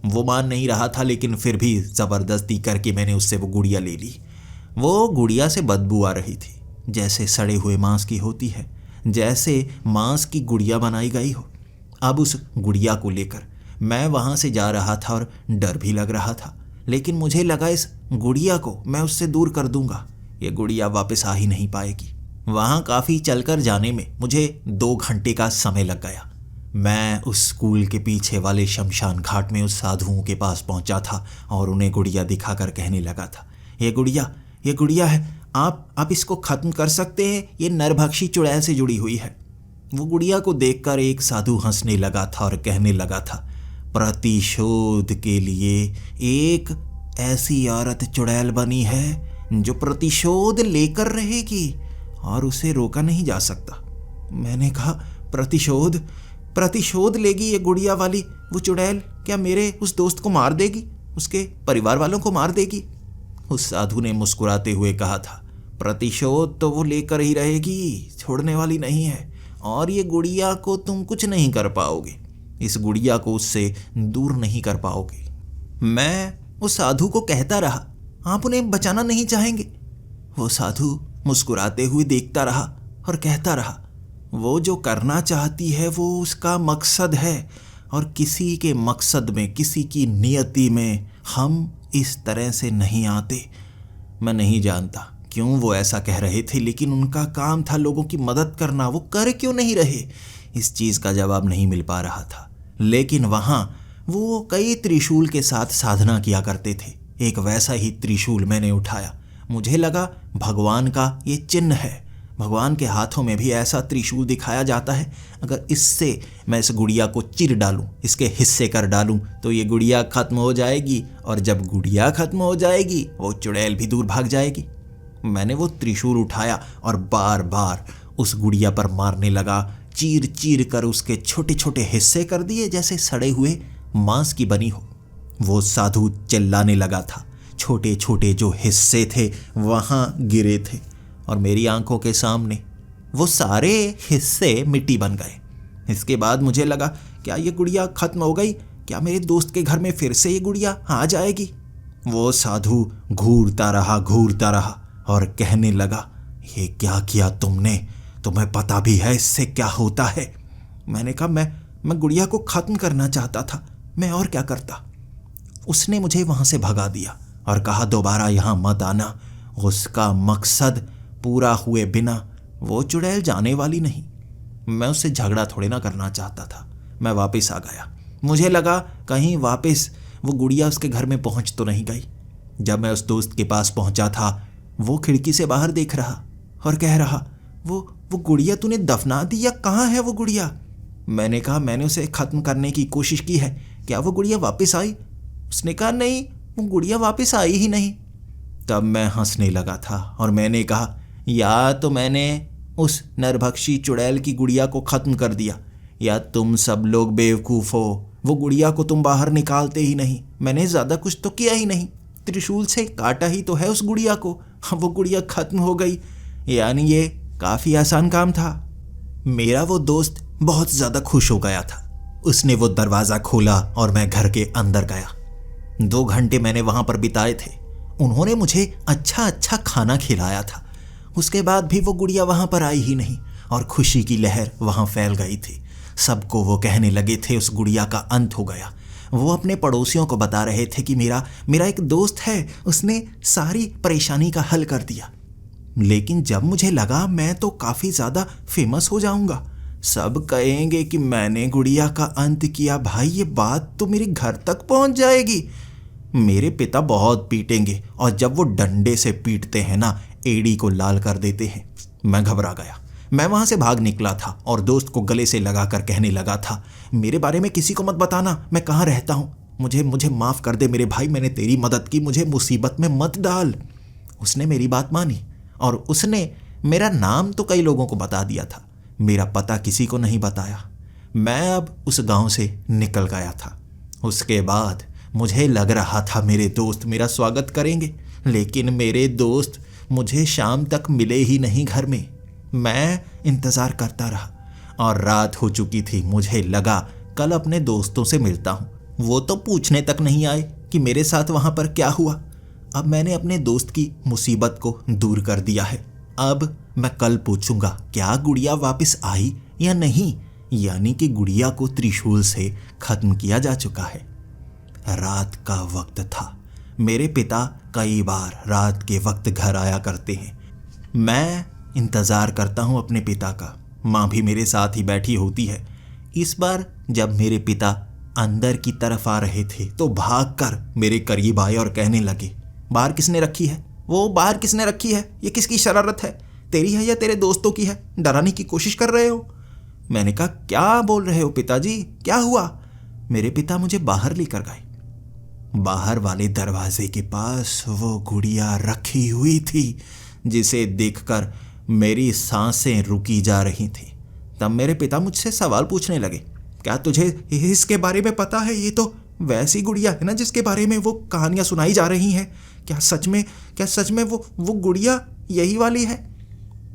वो मान नहीं रहा था, लेकिन फिर भी ज़बरदस्ती करके मैंने उससे वो गुड़िया ले ली। वो गुड़िया से बदबू आ रही थी, जैसे सड़े हुए मांस की होती है, जैसे मांस की गुड़िया बनाई गई हो। अब उस गुड़िया को लेकर मैं वहाँ से जा रहा था और डर भी लग रहा था, लेकिन मुझे लगा इस गुड़िया को मैं उससे दूर कर दूंगा, ये गुड़िया वापस आ ही नहीं पाएगी। वहाँ काफ़ी चलकर जाने में मुझे 2 घंटे का समय लग गया। मैं उस स्कूल के पीछे वाले शमशान घाट में उस साधुओं के पास पहुंचा था और उन्हें गुड़िया दिखाकर कहने लगा था, ये गुड़िया है, आप इसको ख़त्म कर सकते हैं, ये नरभक्षी चुड़ैल से जुड़ी हुई है। वो गुड़िया को देखकर एक साधु हंसने लगा था और कहने लगा था, प्रतिशोध के लिए एक ऐसी औरत चुड़ैल बनी है जो प्रतिशोध लेकर रहेगी और उसे रोका नहीं जा सकता। मैंने कहा, प्रतिशोध लेगी ये गुड़िया वाली वो चुड़ैल? क्या मेरे उस दोस्त को मार देगी, उसके परिवार वालों को मार देगी? उस साधु ने मुस्कुराते हुए कहा था, प्रतिशोध तो वो लेकर ही रहेगी, छोड़ने वाली नहीं है, और ये गुड़िया को तुम कुछ नहीं कर पाओगे, इस गुड़िया को उससे दूर नहीं कर पाओगे। मैं उस साधु को कहता रहा, आप उन्हें बचाना नहीं चाहेंगे? वो साधु मुस्कुराते हुए देखता रहा और कहता रहा, वो जो करना चाहती है वो उसका मकसद है, और किसी के मकसद में, किसी की नियति में हम इस तरह से नहीं आते। मैं नहीं जानता क्यों वो ऐसा कह रहे थे, लेकिन उनका काम था लोगों की मदद करना। वो कर क्यों नहीं रहे, इस चीज़ का जवाब नहीं मिल पा रहा था। लेकिन वहाँ वो कई त्रिशूल के साथ साधना किया करते थे। एक वैसा ही त्रिशूल मैंने उठाया। मुझे लगा भगवान का ये चिन्ह है, भगवान के हाथों में भी ऐसा त्रिशूल दिखाया जाता है। अगर इससे मैं इस गुड़िया को चीर डालूं, इसके हिस्से कर डालूं, तो ये गुड़िया खत्म हो जाएगी, और जब गुड़िया खत्म हो जाएगी वो चुड़ैल भी दूर भाग जाएगी। मैंने वो त्रिशूल उठाया और बार बार उस गुड़िया पर मारने लगा। चीर चीर कर उसके छोटे छोटे हिस्से कर दिए, जैसे सड़े हुए मांस की बनी हो। वो साधु चिल्लाने लगा था। छोटे छोटे जो हिस्से थे वहाँ गिरे थे और मेरी आंखों के सामने वो सारे हिस्से मिट्टी बन गए। इसके बाद मुझे लगा, क्या ये गुड़िया खत्म हो गई? क्या मेरे दोस्त के घर में फिर से ये गुड़िया आ जाएगी? वो साधु घूरता रहा और कहने लगा, ये क्या किया तुमने? तुम्हें पता भी है इससे क्या होता है? मैंने कहा, मैं गुड़िया को खत्म करना चाहता था, मैं और क्या करता। उसने मुझे वहाँ से भगा दिया और कहा, दोबारा यहाँ मत आना। उसका मकसद पूरा हुए बिना वो चुड़ैल जाने वाली नहीं। मैं उससे झगड़ा थोड़े ना करना चाहता था। मैं वापस आ गया। मुझे लगा कहीं वापस वो गुड़िया उसके घर में पहुंच तो नहीं गई। जब मैं उस दोस्त के पास पहुंचा था, वो खिड़की से बाहर देख रहा और कह रहा, वो गुड़िया तूने दफना दी या कहाँ है वो गुड़िया? मैंने कहा, मैंने उसे ख़त्म करने की कोशिश की है, क्या वो गुड़िया वापस आई? उसने कहा, नहीं, वो गुड़िया वापस आई ही नहीं। तब मैं हंसने लगा था और मैंने कहा, या तो मैंने उस नरभक्षी चुड़ैल की गुड़िया को ख़त्म कर दिया, या तुम सब लोग बेवकूफ़ हो। वो गुड़िया को तुम बाहर निकालते ही नहीं। मैंने ज़्यादा कुछ तो किया ही नहीं, त्रिशूल से काटा ही तो है उस गुड़िया को। वो गुड़िया ख़त्म हो गई, यानी ये काफ़ी आसान काम था। मेरा वो दोस्त बहुत ज़्यादा खुश हो गया था। उसने वो दरवाज़ा खोला और मैं घर के अंदर गया। 2 घंटे मैंने वहां पर बिताए थे। उन्होंने मुझे अच्छा अच्छा खाना खिलाया था। उसके बाद भी वो गुड़िया वहां पर आई ही नहीं और खुशी की लहर वहां फैल गई थी। सबको वो कहने लगे थे उस गुड़िया का अंत हो गया। वो अपने पड़ोसियों को बता रहे थे कि मेरा एक दोस्त है, उसने सारी परेशानी का हल कर दिया। लेकिन जब मुझे लगा मैं तो काफ़ी ज़्यादा फेमस हो जाऊंगा, सब कहेंगे कि मैंने गुड़िया का अंत किया, भाई ये बात तो मेरे घर तक पहुंच जाएगी। मेरे पिता बहुत पीटेंगे और जब वो डंडे से पीटते हैं ना, एड़ी को लाल कर देते हैं। मैं घबरा गया। मैं वहां से भाग निकला था और दोस्त को गले से लगाकर कहने लगा था, मेरे बारे में किसी को मत बताना, मैं कहाँ रहता हूँ, मुझे माफ़ कर दे मेरे भाई, मैंने तेरी मदद की, मुझे मुसीबत में मत डाल। उसने मेरी बात मानी और उसने मेरा नाम तो कई लोगों को बता दिया था, मेरा पता किसी को नहीं बताया। मैं अब उस गांव से निकल गया था। उसके बाद मुझे लग रहा था मेरे दोस्त मेरा स्वागत करेंगे, लेकिन मेरे दोस्त मुझे शाम तक मिले ही नहीं घर में। मैं इंतज़ार करता रहा और रात हो चुकी थी। मुझे लगा कल अपने दोस्तों से मिलता हूँ, वो तो पूछने तक नहीं आए कि मेरे साथ वहाँ पर क्या हुआ। अब मैंने अपने दोस्त की मुसीबत को दूर कर दिया है। अब मैं कल पूछूंगा क्या गुड़िया वापस आई या नहीं, यानी कि गुड़िया को त्रिशूल से खत्म किया जा चुका है। रात का वक्त था। मेरे पिता कई बार रात के वक्त घर आया करते हैं। मैं इंतज़ार करता हूँ अपने पिता का। माँ भी मेरे साथ ही बैठी होती है। इस बार जब मेरे पिता अंदर की तरफ आ रहे थे तो भागकर मेरे करीब आए और कहने लगे, बाहर किसने रखी है? वो बाहर किसने रखी है? ये किसकी शरारत है? तेरी है या तेरे दोस्तों की है? डराने की कोशिश कर रहे हो? मैंने कहा, क्या बोल रहे हो पिताजी, क्या हुआ? मेरे पिता मुझे बाहर लेकर गए। बाहर वाले दरवाजे के पास वो गुड़िया रखी हुई थी जिसे देखकर मेरी सांसें रुकी जा रही थी। तब मेरे पिता मुझसे सवाल पूछने लगे, क्या तुझे इसके बारे में पता है? ये तो वैसी गुड़िया है ना जिसके बारे में वो कहानियां सुनाई जा रही हैं। क्या सच में वो गुड़िया यही वाली है?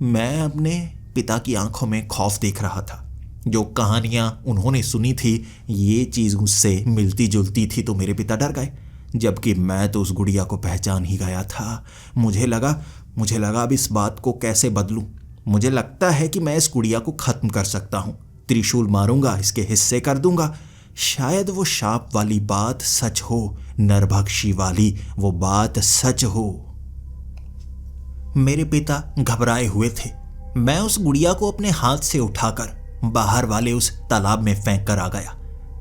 मैं अपने पिता की आंखों में खौफ देख रहा था। जो कहानियां उन्होंने सुनी थी ये चीज़ उससे मिलती जुलती थी, तो मेरे पिता डर गए, जबकि मैं तो उस गुड़िया को पहचान ही गया था। मुझे लगा अब इस बात को कैसे बदलूं। मुझे लगता है कि मैं इस गुड़िया को ख़त्म कर सकता हूँ। त्रिशूल मारूंगा, इसके हिस्से कर दूंगा। शायद वो शाप वाली बात सच हो, नरभक्षी वाली वो बात सच हो। मेरे पिता घबराए हुए थे। मैं उस गुड़िया को अपने हाथ से उठाकर बाहर वाले उस तालाब में फेंक कर आ गया।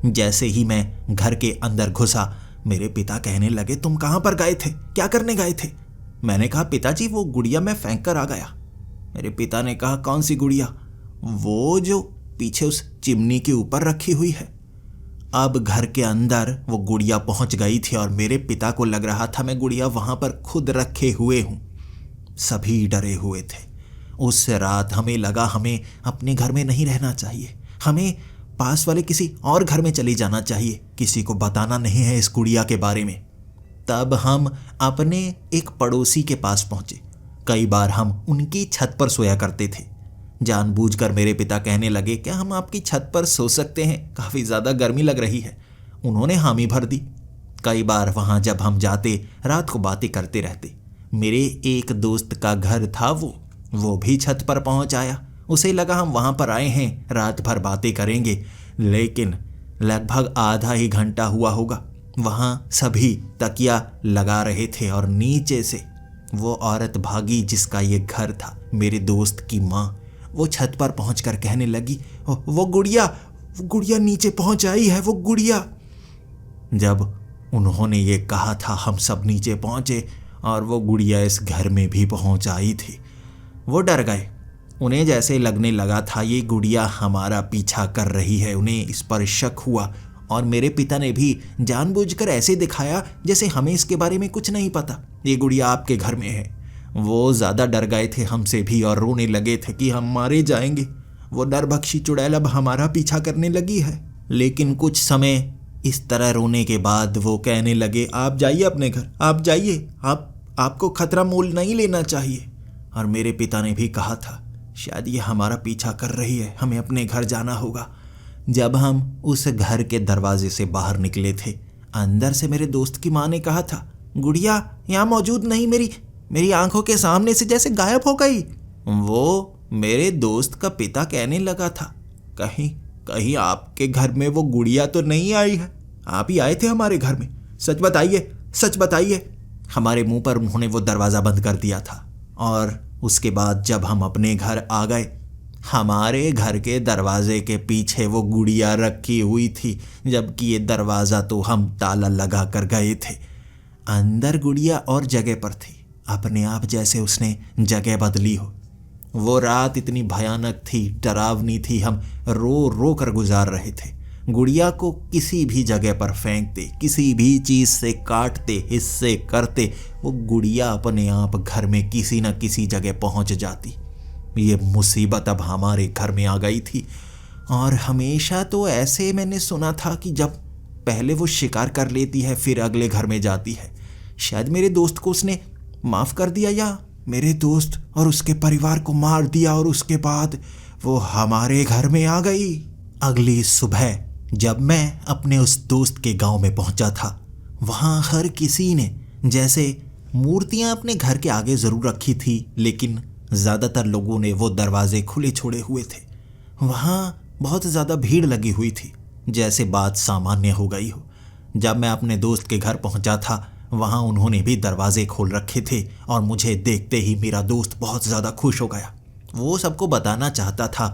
जैसे ही मैं घर के अंदर घुसा, मेरे पिता कहने लगे, तुम कहाँ पर गए थे? क्या करने गए थे? मैंने कहा, पिताजी वो गुड़िया मैं फेंक कर आ गया। मेरे पिता ने कहा, कौन सी गुड़िया? वो जो पीछे उस चिमनी के ऊपर रखी हुई है। अब घर के अंदर वो गुड़िया पहुंच गई थी और मेरे पिता को लग रहा था मैं गुड़िया वहां पर खुद रखे हुए हूं। सभी डरे हुए थे। उस रात हमें लगा हमें अपने घर में नहीं रहना चाहिए, हमें पास वाले किसी और घर में चले जाना चाहिए, किसी को बताना नहीं है इस गुड़िया के बारे में। तब हम अपने एक पड़ोसी के पास पहुंचे। कई बार हम उनकी छत पर सोया करते थे। जानबूझकर मेरे पिता कहने लगे, क्या हम आपकी छत पर सो सकते हैं? काफ़ी ज़्यादा गर्मी लग रही है। उन्होंने हामी भर दी। कई बार वहाँ जब हम जाते रात को बातें करते रहते। मेरे एक दोस्त का घर था, वो भी छत पर पहुँच आया। उसे लगा हम वहाँ पर आए हैं, रात भर बातें करेंगे। लेकिन लगभग आधा ही घंटा हुआ होगा, वहाँ सभी तकिया लगा रहे थे और नीचे से वो औरत भागी जिसका ये घर था, मेरे दोस्त की माँ। वो छत पर पहुंचकर कहने लगी, वो गुड़िया नीचे पहुंच आई है, वो गुड़िया। जब उन्होंने ये कहा था हम सब नीचे पहुंचे और वो गुड़िया इस घर में भी पहुंच आई थी। वो डर गए। उन्हें जैसे लगने लगा था ये गुड़िया हमारा पीछा कर रही है। उन्हें इस पर शक हुआ और मेरे पिता ने भी जानबूझकर ऐसे दिखाया जैसे हमें इसके बारे में कुछ नहीं पता, ये गुड़िया आपके घर में है। वो ज़्यादा डर गए थे हमसे भी और रोने लगे थे कि हम मारे जाएंगे। वो नरभक्षी चुड़ैल अब हमारा पीछा करने लगी है। लेकिन कुछ समय इस तरह रोने के बाद वो कहने लगे, आप जाइए अपने घर, आप जाइए, आपको खतरा मोल नहीं लेना चाहिए। और मेरे पिता ने भी कहा था शायद ये हमारा पीछा कर रही है, हमें अपने घर जाना होगा। जब हम उस घर के दरवाजे से बाहर निकले थे, अंदर से मेरे दोस्त की माँ ने कहा था, गुड़िया यहाँ मौजूद नहीं, मेरी आंखों के सामने से जैसे गायब हो गई। वो मेरे दोस्त का पिता कहने लगा था, कहीं आपके घर में वो गुड़िया तो नहीं आई है? आप ही आए थे हमारे घर में, सच बताइए, सच बताइए। हमारे मुंह पर उन्होंने वो दरवाज़ा बंद कर दिया था। और उसके बाद जब हम अपने घर आ गए, हमारे घर के दरवाजे के पीछे वो गुड़िया रखी हुई थी, जबकि ये दरवाज़ा तो हम ताला लगा कर गए थे। अंदर गुड़िया और जगह पर थी, अपने आप जैसे उसने जगह बदली हो। वो रात इतनी भयानक थी, डरावनी थी, हम रो रो कर गुजार रहे थे। गुड़िया को किसी भी जगह पर फेंकते, किसी भी चीज़ से काटते, हिस्से करते, वो गुड़िया अपने आप घर में किसी न किसी जगह पहुंच जाती। ये मुसीबत अब हमारे घर में आ गई थी। और हमेशा तो ऐसे मैंने सुना था कि जब पहले वो शिकार कर लेती है फिर अगले घर में जाती है। शायद मेरे दोस्त को उसने माफ़ कर दिया, या मेरे दोस्त और उसके परिवार को मार दिया, और उसके बाद वो हमारे घर में आ गई। अगली सुबह जब मैं अपने उस दोस्त के गांव में पहुंचा था, वहां हर किसी ने जैसे मूर्तियां अपने घर के आगे ज़रूर रखी थी, लेकिन ज़्यादातर लोगों ने वो दरवाजे खुले छोड़े हुए थे। वहां बहुत ज़्यादा भीड़ लगी हुई थी, जैसे बात सामान्य हो गई हो। जब मैं अपने दोस्त के घर पहुंचा था, वहां उन्होंने भी दरवाजे खोल रखे थे, और मुझे देखते ही मेरा दोस्त बहुत ज़्यादा खुश हो गया। वो सबको बताना चाहता था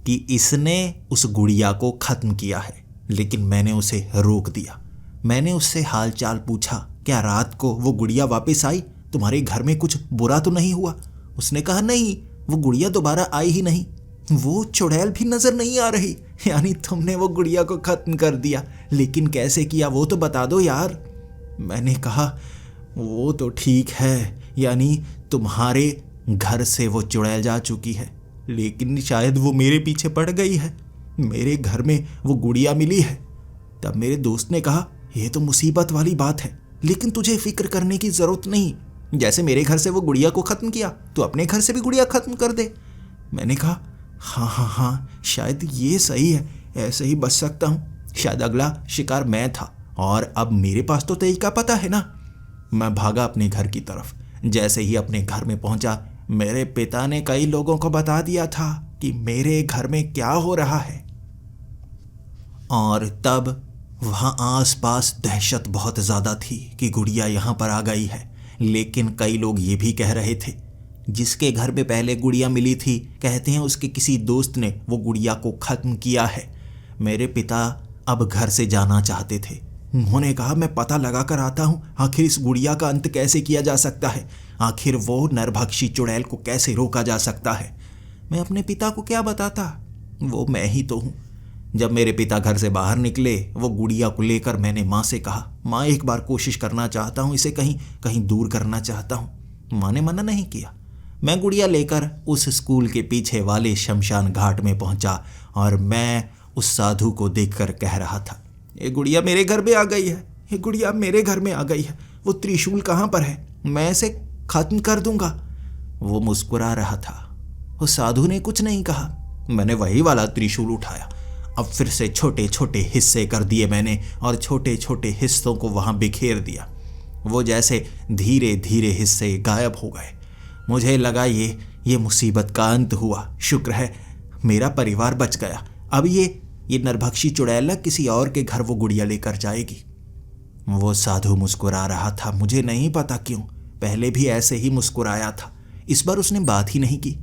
कि इसने उस गुड़िया को ख़त्म किया है, लेकिन मैंने उसे रोक दिया। मैंने उससे हाल चाल पूछा, क्या रात को वो गुड़िया वापस आई? तुम्हारे घर में कुछ बुरा तो नहीं हुआ? उसने कहा, नहीं, वो गुड़िया दोबारा आई ही नहीं। वो चुड़ैल भी नज़र नहीं आ रही। यानी तुमने वो गुड़िया को ख़त्म कर दिया, लेकिन कैसे किया वो तो बता दो यार। मैंने कहा, वो तो ठीक है, यानी तुम्हारे घर से वो चुड़ैल जा चुकी है, लेकिन शायद वो मेरे पीछे पड़ गई है। मेरे घर में वो गुड़िया मिली है। तब मेरे दोस्त ने कहा, यह तो मुसीबत वाली बात है, लेकिन तुझे फिक्र करने की ज़रूरत नहीं। जैसे मेरे घर से वो गुड़िया को ख़त्म किया, तो अपने घर से भी गुड़िया ख़त्म कर दे। मैंने कहा, हाँ, शायद ये सही है, ऐसे ही बच सकता हूँ। शायद अगला शिकार मैं था, और अब मेरे पास तो तरीका पता है ना। मैं भागा अपने घर की तरफ। जैसे ही अपने घर में पहुंचा, मेरे पिता ने कई लोगों को बता दिया था कि मेरे घर में क्या हो रहा है। और तब वहाँ आसपास दहशत बहुत ज़्यादा थी कि गुड़िया यहाँ पर आ गई है। लेकिन कई लोग ये भी कह रहे थे, जिसके घर में पहले गुड़िया मिली थी, कहते हैं उसके किसी दोस्त ने वो गुड़िया को ख़त्म किया है। मेरे पिता अब घर से जाना चाहते थे। उन्होंने कहा, मैं पता लगा कर आता हूँ, आखिर इस गुड़िया का अंत कैसे किया जा सकता है, आखिर वो नरभक्षी चुड़ैल को कैसे रोका जा सकता है। मैं अपने पिता को क्या बताता, वो मैं ही तो हूँ। जब मेरे पिता घर से बाहर निकले, वो गुड़िया को लेकर मैंने माँ से कहा, माँ एक बार कोशिश करना चाहता हूँ, इसे कहीं दूर करना चाहता हूँ। माँ ने मना नहीं किया। मैं गुड़िया लेकर उस स्कूल के पीछे वाले शमशान घाट में पहुँचा, और मैं उस साधु को देखकर कह रहा था, ये गुड़िया मेरे घर में आ गई है, ये गुड़िया मेरे घर में आ गई है। वो त्रिशूल कहाँ पर है? मैं इसे खत्म कर दूंगा। वो मुस्कुरा रहा था। उस साधु ने कुछ नहीं कहा। मैंने वही वाला त्रिशूल उठाया। अब फिर से छोटे छोटे हिस्से कर दिए मैंने, और छोटे छोटे हिस्सों को वहाँ बिखेर दिया। वो जैसे धीरे धीरे हिस्से गायब हो गए। मुझे लगा ये मुसीबत का अंत हुआ। शुक्र है मेरा परिवार बच गया। अब ये नरभक्षी चुड़ैल किसी और के घर वो गुड़िया लेकर जाएगी। वो साधु मुस्कुरा रहा था। मुझे नहीं पता क्यों, पहले भी ऐसे ही मुस्कुराया था। इस बार उसने बात ही नहीं की।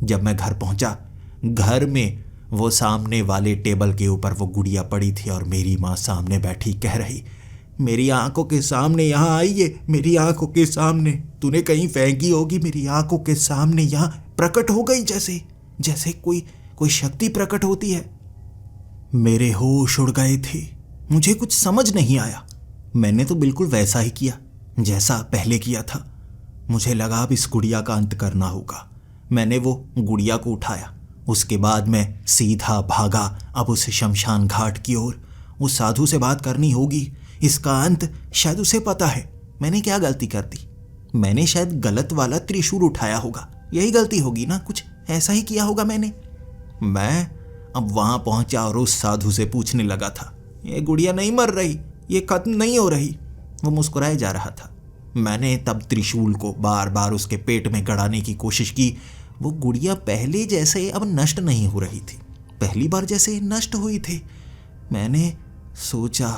जब मैं घर पहुंचा, घर में वो सामने वाले टेबल के ऊपर वो गुड़िया पड़ी थी, और मेरी माँ सामने बैठी कह रही, मेरी आंखों के सामने यहाँ आइए, मेरी आंखों के सामने। तूने कहीं फेंकी होगी, मेरी आंखों के सामने यहाँ प्रकट हो गई, जैसे कोई शक्ति प्रकट होती है। मेरे होश उड़ गए थे। मुझे कुछ समझ नहीं आया। मैंने तो बिल्कुल वैसा ही किया जैसा पहले किया था। मुझे लगा अब इस गुड़िया का अंत करना होगा। मैंने वो गुड़िया को उठाया। उसके बाद मैं सीधा भागा अब उस शमशान घाट की ओर। उस साधु से बात करनी होगी, इसका अंत शायद उसे पता है। मैंने क्या गलती कर दी? मैंने शायद गलत वाला त्रिशूल उठाया होगा। यही गलती होगी ना, कुछ ऐसा ही किया होगा मैंने। मैं अब वहां पहुंचा और उस साधु से पूछने लगा था, ये गुड़िया नहीं मर रही, ये खत्म नहीं हो रही। वो मुस्कुराए जा रहा था। मैंने तब त्रिशूल को बार बार उसके पेट में गड़ाने की कोशिश की। वो गुड़िया पहले जैसे अब नष्ट नहीं हो रही थी, पहली बार जैसे नष्ट हुई थी। मैंने सोचा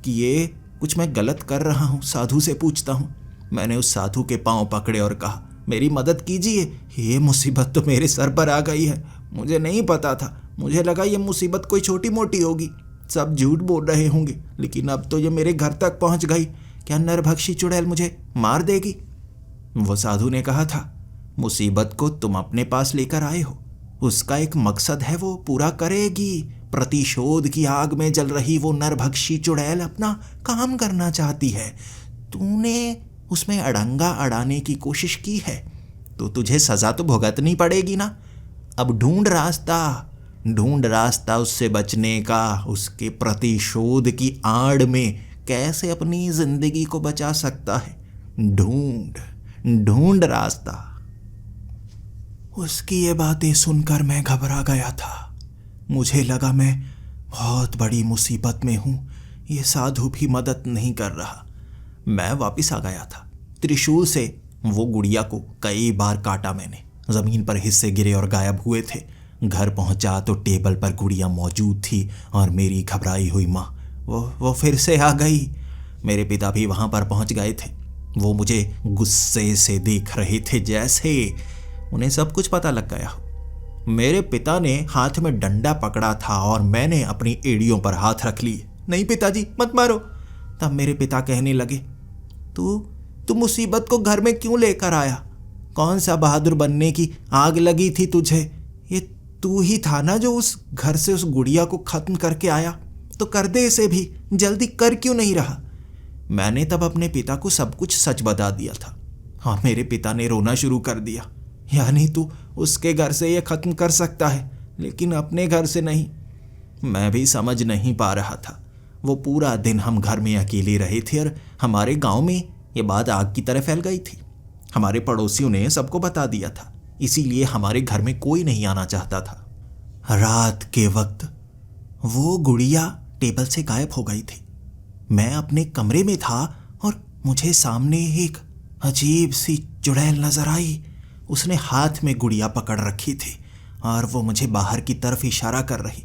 कि ये कुछ मैं गलत कर रहा हूँ, साधु से पूछता हूँ। मैंने उस साधु के पांव पकड़े और कहा, मेरी मदद कीजिए, ये मुसीबत तो मेरे सर पर आ गई है। मुझे नहीं पता था, मुझे लगा ये मुसीबत कोई छोटी मोटी होगी, सब झूठ बोल रहे होंगे, लेकिन अब तो ये मेरे घर तक पहुंच गई। क्या नरभक्षी चुड़ैल मुझे मार देगी? वो साधु ने कहा था, मुसीबत को तुम अपने पास लेकर आए हो, उसका एक मकसद है, वो पूरा करेगी। प्रतिशोध की आग में जल रही वो नरभक्षी चुड़ैल अपना काम करना चाहती है। तूने उसमें अड़ंगा अड़ाने की कोशिश की है तो तुझे सजा तो भुगतनी पड़ेगी ना। अब ढूंढ रास्ता उससे बचने का, उसके प्रतिशोध की आड़ में कैसे अपनी जिंदगी को बचा सकता है। ढूंढ रास्ता। उसकी ये बातें सुनकर मैं घबरा गया था। मुझे लगा मैं बहुत बड़ी मुसीबत में हूं, ये साधु भी मदद नहीं कर रहा। मैं वापस आ गया था। त्रिशूल से वो गुड़िया को कई बार काटा मैंने, जमीन पर हिस्से गिरे और गायब हुए थे। घर पहुंचा तो टेबल पर गुड़िया मौजूद थी और मेरी घबराई हुई माँ वो फिर से आ गई। मेरे पिता भी वहां पर पहुंच गए थे। वो मुझे गुस्से से देख रहे थे, जैसे उन्हें सब कुछ पता लग गया हो। मेरे पिता ने हाथ में डंडा पकड़ा था और मैंने अपनी एड़ियों पर हाथ रख लिए। नहीं पिताजी, मत मारो। तब मेरे पिता कहने लगे, तू मुसीबत को घर में क्यों लेकर आया? कौन सा बहादुर बनने की आग लगी थी तुझे? ये तू ही था ना जो उस घर से उस गुड़िया को खत्म करके आया, तो कर दे इसे भी, जल्दी कर क्यों नहीं रहा? मैंने तब अपने पिता को सब कुछ सच बता दिया था और मेरे पिता ने रोना शुरू कर दिया। यानी तू उसके घर से ये खत्म कर सकता है, लेकिन अपने घर से नहीं। मैं भी समझ नहीं पा रहा था। वो पूरा दिन हम घर में अकेले रहे थे और हमारे गांव में ये बात आग की तरह फैल गई थी। हमारे पड़ोसियों ने सबको बता दिया था, इसीलिए हमारे घर में कोई नहीं आना चाहता था। रात के वक्त वो गुड़िया टेबल से गायब हो गई थी। मैं अपने कमरे में था और मुझे सामने एक अजीब सी चुड़ैल नजर आई। उसने हाथ में गुड़िया पकड़ रखी थी और वो मुझे बाहर की तरफ इशारा कर रही।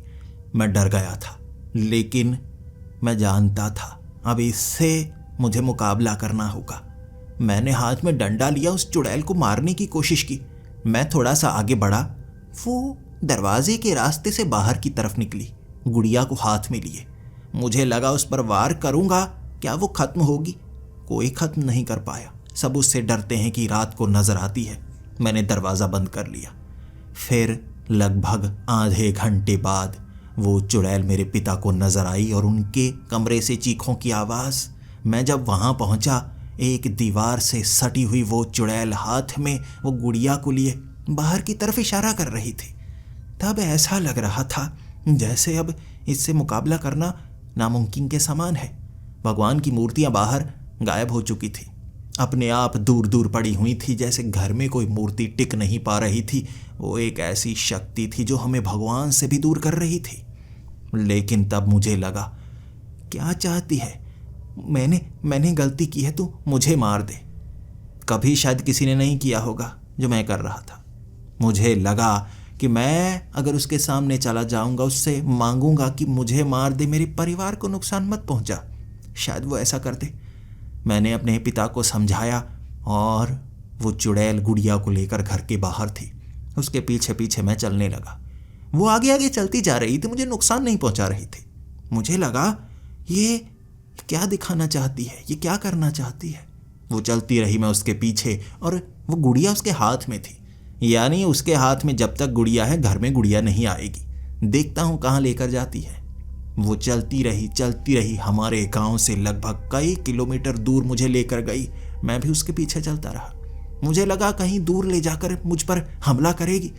मैं डर गया था, लेकिन मैं जानता था अब इससे मुझे मुकाबला करना होगा। मैंने हाथ में डंडा लिया, उस चुड़ैल को मारने की कोशिश की। मैं थोड़ा सा आगे बढ़ा, वो दरवाजे के रास्ते से बाहर की तरफ निकली, गुड़िया को हाथ में लिए। मुझे लगा उस पर वार करूंगा, क्या वो खत्म होगी? कोई खत्म नहीं कर पाया। सब उससे डरते हैं कि रात को नजर आती है। मैंने दरवाज़ा बंद कर लिया। फिर लगभग आधे घंटे बाद वो चुड़ैल मेरे पिता को नजर आई और उनके कमरे से चीखों की आवाज़। मैं जब वहाँ पहुँचा, एक दीवार से सटी हुई वो चुड़ैल हाथ में वो गुड़िया को लिए बाहर की तरफ इशारा कर रही थी। तब ऐसा लग रहा था जैसे अब इससे मुकाबला करना नामुमकिन के समान है। भगवान की मूर्तियाँ बाहर गायब हो चुकी थी, अपने आप दूर दूर पड़ी हुई थी, जैसे घर में कोई मूर्ति टिक नहीं पा रही थी। वो एक ऐसी शक्ति थी जो हमें भगवान से भी दूर कर रही थी। लेकिन तब मुझे लगा, क्या चाहती है? मैंने गलती की है, तू मुझे मार दे। कभी शायद किसी ने नहीं किया होगा जो मैं कर रहा था। मुझे लगा कि मैं अगर उसके सामने चला जाऊंगा, उससे मांगूंगा कि मुझे मार दे, मेरे परिवार को नुकसान मत पहुंचा, शायद वो ऐसा कर दे। मैंने अपने पिता को समझाया और वो चुड़ैल गुड़िया को लेकर घर के बाहर थी। उसके पीछे पीछे मैं चलने लगा। वो आगे आगे चलती जा रही थी, मुझे नुकसान नहीं पहुंचा रही थी। मुझे लगा ये क्या दिखाना चाहती है, ये क्या करना चाहती है। वो चलती रही, मैं उसके पीछे, और वो गुड़िया उसके हाथ में थी। यानी उसके हाथ में जब तक गुड़िया है, घर में गुड़िया नहीं आएगी। देखता हूँ कहाँ लेकर जाती है। वो चलती रही, हमारे गांव से लगभग कई किलोमीटर दूर मुझे लेकर गई। मैं भी उसके पीछे चलता रहा। मुझे लगा कहीं दूर ले जाकर मुझ पर हमला करेगी,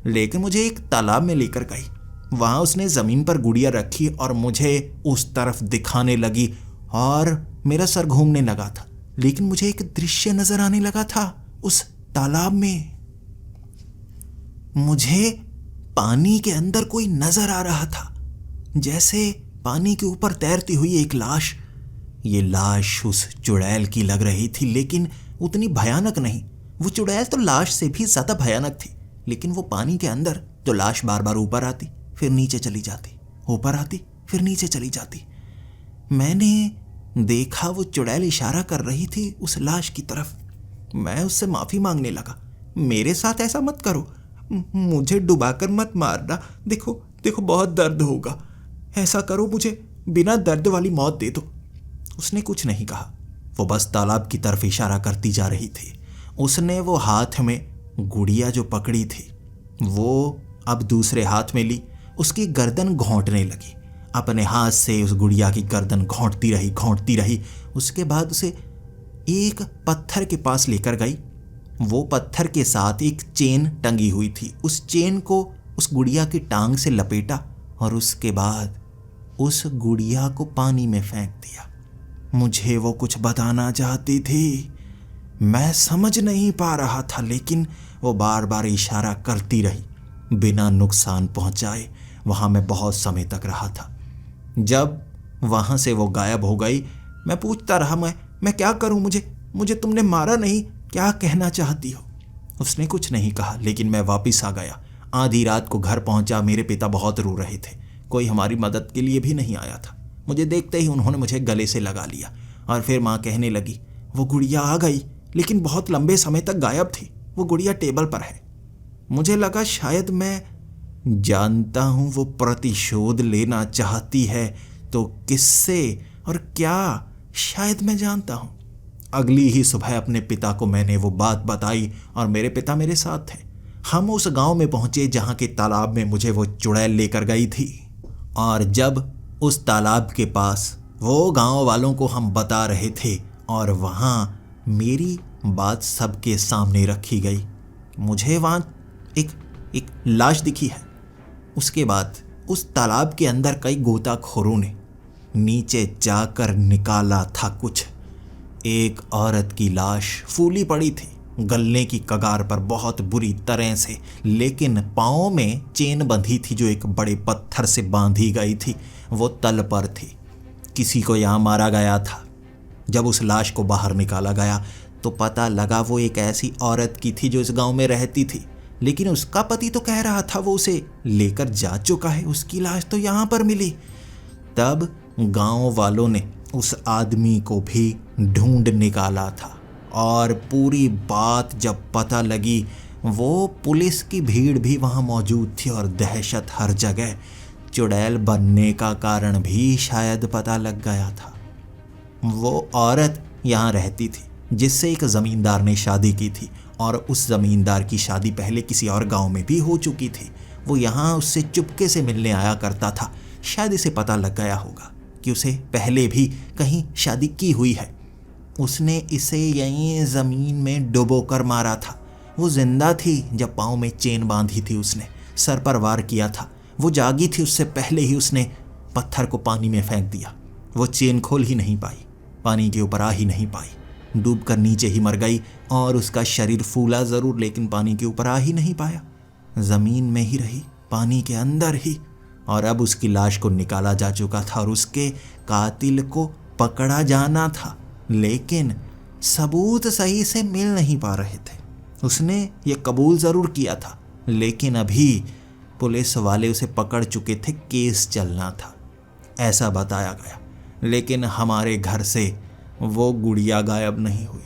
लेकिन मुझे एक तालाब में लेकर गई। वहाँ उसने ज़मीन पर गुड़िया रखी और मुझे उस तरफ दिखाने लगी और मेरा सर घूमने लगा था। लेकिन मुझे एक दृश्य नजर आने लगा था उस तालाब में। मुझे पानी के अंदर कोई नजर आ रहा था, जैसे पानी के ऊपर तैरती हुई एक लाश। ये लाश उस चुड़ैल की लग रही थी, लेकिन उतनी भयानक नहीं। वो चुड़ैल तो लाश से भी ज्यादा भयानक थी, लेकिन वो पानी के अंदर तो लाश बार बार ऊपर आती फिर नीचे चली जाती, ऊपर आती फिर नीचे चली जाती। मैंने देखा वो चुड़ैल इशारा कर रही थी उस लाश की तरफ। मैं उससे माफी मांगने लगा, मेरे साथ ऐसा मत करो, मुझे डुबाकर मत मारना, देखो देखो बहुत दर्द होगा, ऐसा करो मुझे बिना दर्द वाली मौत दे दो। उसने कुछ नहीं कहा, वो बस तालाब की तरफ इशारा करती जा रही थी। उसने वो हाथ में गुड़िया जो पकड़ी थी वो अब दूसरे हाथ में ली, उसकी गर्दन घोंटने लगी। अपने हाथ से उस गुड़िया की गर्दन घोंटती रही। उसके बाद उसे एक पत्थर के पास लेकर गई। वो पत्थर के साथ एक चेन टंगी हुई थी, उस चेन को उस गुड़िया की टांग से लपेटा और उसके बाद उस गुड़िया को पानी में फेंक दिया। मुझे वो कुछ बताना चाहती थी, मैं समझ नहीं पा रहा था, लेकिन वो बार बार इशारा करती रही बिना नुकसान पहुंचाए। वहां मैं बहुत समय तक रहा था। जब वहां से वो गायब हो गई, मैं पूछता रहा, मैं क्या करूं, मुझे तुमने मारा नहीं, क्या कहना चाहती हो? उसने कुछ नहीं कहा, लेकिन मैं वापस आ गया। आधी रात को घर पहुंचा। मेरे पिता बहुत रो रहे थे, कोई हमारी मदद के लिए भी नहीं आया था। मुझे देखते ही उन्होंने मुझे गले से लगा लिया और फिर माँ कहने लगी, वो गुड़िया आ गई, लेकिन बहुत लंबे समय तक गायब थी, वो गुड़िया टेबल पर है। मुझे लगा शायद मैं जानता हूं वो प्रतिशोध लेना चाहती है, तो किससे और क्या, शायद मैं जानता हूं। अगली ही सुबह अपने पिता को मैंने वो बात बताई और मेरे पिता मेरे साथ थे। हम उस गांव में पहुंचे जहां के तालाब में मुझे वो चुड़ैल लेकर गई थी, और जब उस तालाब के पास वो गांव वालों को हम बता रहे थे और वहां मेरी बात सबके सामने रखी गई। मुझे वहां एक लाश दिखी है। उसके बाद उस तालाब के अंदर कई गोताखोरों ने नीचे जाकर निकाला था कुछ। एक औरत की लाश फूली पड़ी थी, गलने की कगार पर बहुत बुरी तरह से, लेकिन पाँव में चेन बंधी थी जो एक बड़े पत्थर से बांधी गई थी। वो तल पर थी, किसी को यहाँ मारा गया था। जब उस लाश को बाहर निकाला गया तो पता लगा वो एक ऐसी औरत की थी जो इस गांव में रहती थी, लेकिन उसका पति तो कह रहा था वो उसे लेकर जा चुका है, उसकी लाश तो यहाँ पर मिली। तब गांव वालों ने उस आदमी को भी ढूंढ निकाला था, और पूरी बात जब पता लगी, वो पुलिस की भीड़ भी वहाँ मौजूद थी और दहशत हर जगह। चुड़ैल बनने का कारण भी शायद पता लग गया था। वो औरत यहाँ रहती थी जिससे एक ज़मींदार ने शादी की थी, और उस ज़मींदार की शादी पहले किसी और गांव में भी हो चुकी थी। वो यहाँ उससे चुपके से मिलने आया करता था। शायद इसे पता लग गया होगा कि उसे पहले भी कहीं शादी की हुई है। उसने इसे यहीं ज़मीन में डुबोकर मारा था। वो जिंदा थी जब पाँव में चेन बांधी थी, उसने सर पर वार किया था। वो जागी थी, उससे पहले ही उसने पत्थर को पानी में फेंक दिया। वो चेन खोल ही नहीं पाई, पानी के ऊपर आ ही नहीं पाई, डूबकर नीचे ही मर गई। और उसका शरीर फूला ज़रूर, लेकिन पानी के ऊपर आ ही नहीं पाया, ज़मीन में ही रही, पानी के अंदर ही। और अब उसकी लाश को निकाला जा चुका था और उसके कातिल को पकड़ा जाना था, लेकिन सबूत सही से मिल नहीं पा रहे थे। उसने ये कबूल ज़रूर किया था, लेकिन अभी पुलिस वाले उसे पकड़ चुके थे, केस चलना था, ऐसा बताया गया। लेकिन हमारे घर से वो गुड़िया गायब नहीं हुई।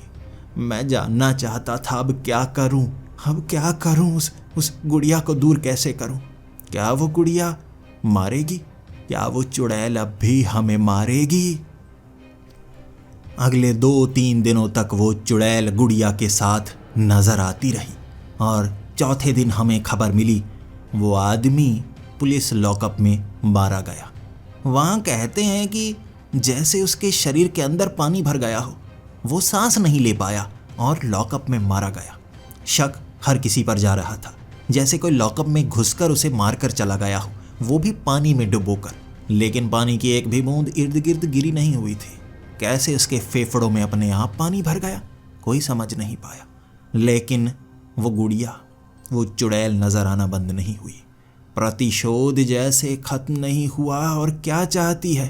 मैं जानना चाहता था अब क्या करूं, उस गुड़िया को दूर कैसे करूं? क्या वो गुड़िया मारेगी? क्या वो चुड़ैल अब भी हमें मारेगी? अगले 2-3 दिनों तक वो चुड़ैल गुड़िया के साथ नजर आती रही, और चौथे दिन हमें खबर मिली वो आदमी पुलिस लॉकअप में मारा गया। वहाँ कहते हैं कि जैसे उसके शरीर के अंदर पानी भर गया हो, वो सांस नहीं ले पाया और लॉकअप में मारा गया। शक हर किसी पर जा रहा था, जैसे कोई लॉकअप में घुसकर उसे मारकर चला गया हो, वो भी पानी में डुबोकर। लेकिन पानी की एक भी बूंद इर्द गिर्द गिरी नहीं हुई थी। कैसे उसके फेफड़ों में अपने आप पानी भर गया, कोई समझ नहीं पाया। लेकिन वो गुड़िया, वो चुड़ैल नजर आना बंद नहीं हुई। प्रतिशोध जैसे खत्म नहीं हुआ। और क्या चाहती है?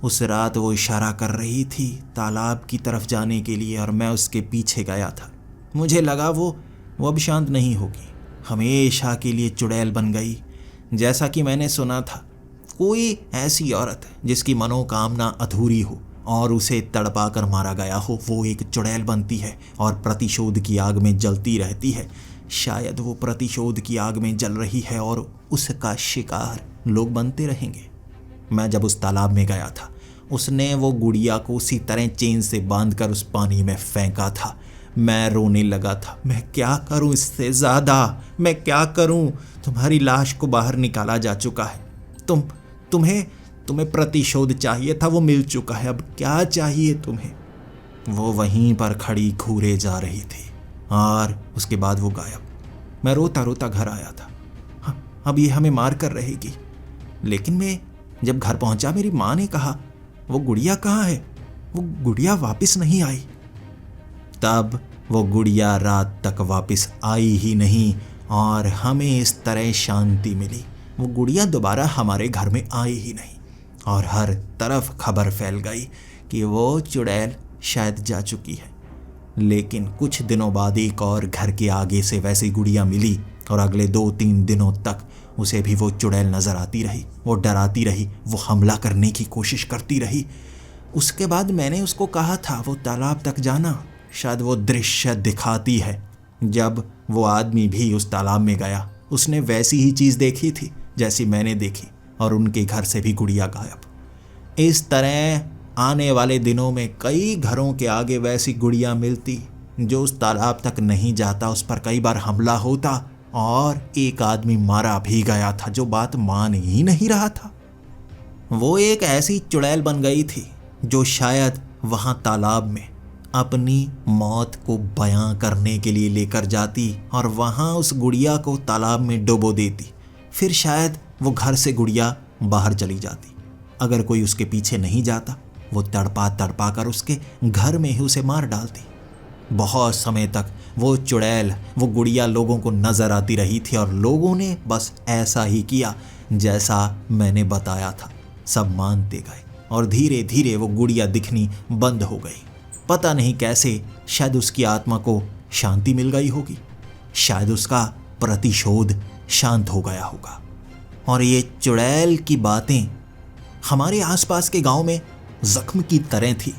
उस रात वो इशारा कर रही थी तालाब की तरफ जाने के लिए और मैं उसके पीछे गया था। मुझे लगा वो अब शांत नहीं होगी, हमेशा के लिए चुड़ैल बन गई। जैसा कि मैंने सुना था, कोई ऐसी औरत जिसकी मनोकामना अधूरी हो और उसे तड़पा कर मारा गया हो, वो एक चुड़ैल बनती है और प्रतिशोध की आग में जलती रहती है। शायद वो प्रतिशोध की आग में जल रही है और उसका शिकार लोग बनते रहेंगे। मैं जब उस तालाब में गया था, उसने वो गुड़िया को उसी तरह चेन से बांधकर उस पानी में फेंका था। मैं रोने लगा था। मैं क्या करूं इससे ज़्यादा, मैं क्या करूं? तुम्हारी लाश को बाहर निकाला जा चुका है। तुम्हें प्रतिशोध चाहिए था, वो मिल चुका है। अब क्या चाहिए तुम्हें? वो वहीं पर खड़ी घूरे जा रही थी और उसके बाद वो गायब। मैं रोता रोता घर आया था। अब ये हमें मार कर रहेगी। लेकिन मैं जब घर पहुंचा, मेरी माँ ने कहा, वो गुड़िया कहाँ है? वो गुड़िया वापस नहीं आई। तब वो गुड़िया रात तक वापस आई ही नहीं और हमें इस तरह शांति मिली। वो गुड़िया दोबारा हमारे घर में आई ही नहीं और हर तरफ खबर फैल गई कि वो चुड़ैल शायद जा चुकी है। लेकिन कुछ दिनों बाद एक और घर के आगे से वैसी गुड़िया मिली और अगले 2-3 दिनों तक उसे भी वो चुड़ैल नजर आती रही। वो डराती रही, वो हमला करने की कोशिश करती रही। उसके बाद मैंने उसको कहा था वो तालाब तक जाना, शायद वो दृश्य दिखाती है। जब वो आदमी भी उस तालाब में गया, उसने वैसी ही चीज़ देखी थी जैसी मैंने देखी और उनके घर से भी गुड़िया गायब। इस तरह आने वाले दिनों में कई घरों के आगे वैसी गुड़िया मिलती जो उस तालाब तक नहीं जाता। उस पर कई बार हमला होता और एक आदमी मारा भी गया था जो बात मान ही नहीं रहा था। वो एक ऐसी चुड़ैल बन गई थी जो शायद वहां तालाब में अपनी मौत को बयां करने के लिए लेकर जाती और वहां उस गुड़िया को तालाब में डुबो देती। फिर शायद वो घर से गुड़िया बाहर चली जाती। अगर कोई उसके पीछे नहीं जाता, वो तड़पा तड़पा कर उसके घर में ही उसे मार डालती। बहुत समय तक वो चुड़ैल, वो गुड़िया लोगों को नजर आती रही थी और लोगों ने बस ऐसा ही किया जैसा मैंने बताया था। सब मानते गए और धीरे धीरे वो गुड़िया दिखनी बंद हो गई। पता नहीं कैसे, शायद उसकी आत्मा को शांति मिल गई होगी, शायद उसका प्रतिशोध शांत हो गया होगा। और ये चुड़ैल की बातें हमारे आसपास के गांव में जख्म की तरह थी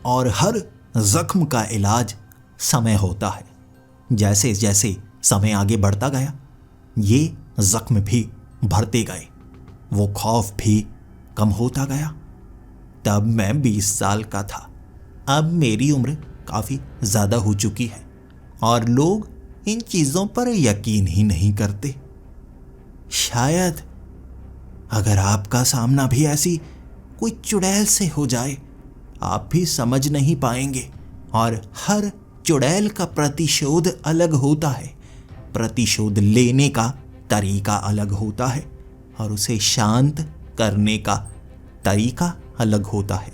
और हर जख्म का इलाज समय होता है। जैसे जैसे समय आगे बढ़ता गया, ये जख्म भी भरते गए, वो खौफ भी कम होता गया। तब मैं 20 साल का था। अब मेरी उम्र काफ़ी ज़्यादा हो चुकी है और लोग इन चीज़ों पर यकीन ही नहीं करते। शायद अगर आपका सामना भी ऐसी कोई चुड़ैल से हो जाए, आप भी समझ नहीं पाएंगे। और हर चुड़ैल का प्रतिशोध अलग होता है, प्रतिशोध लेने का तरीका अलग होता है और उसे शांत करने का तरीका अलग होता है।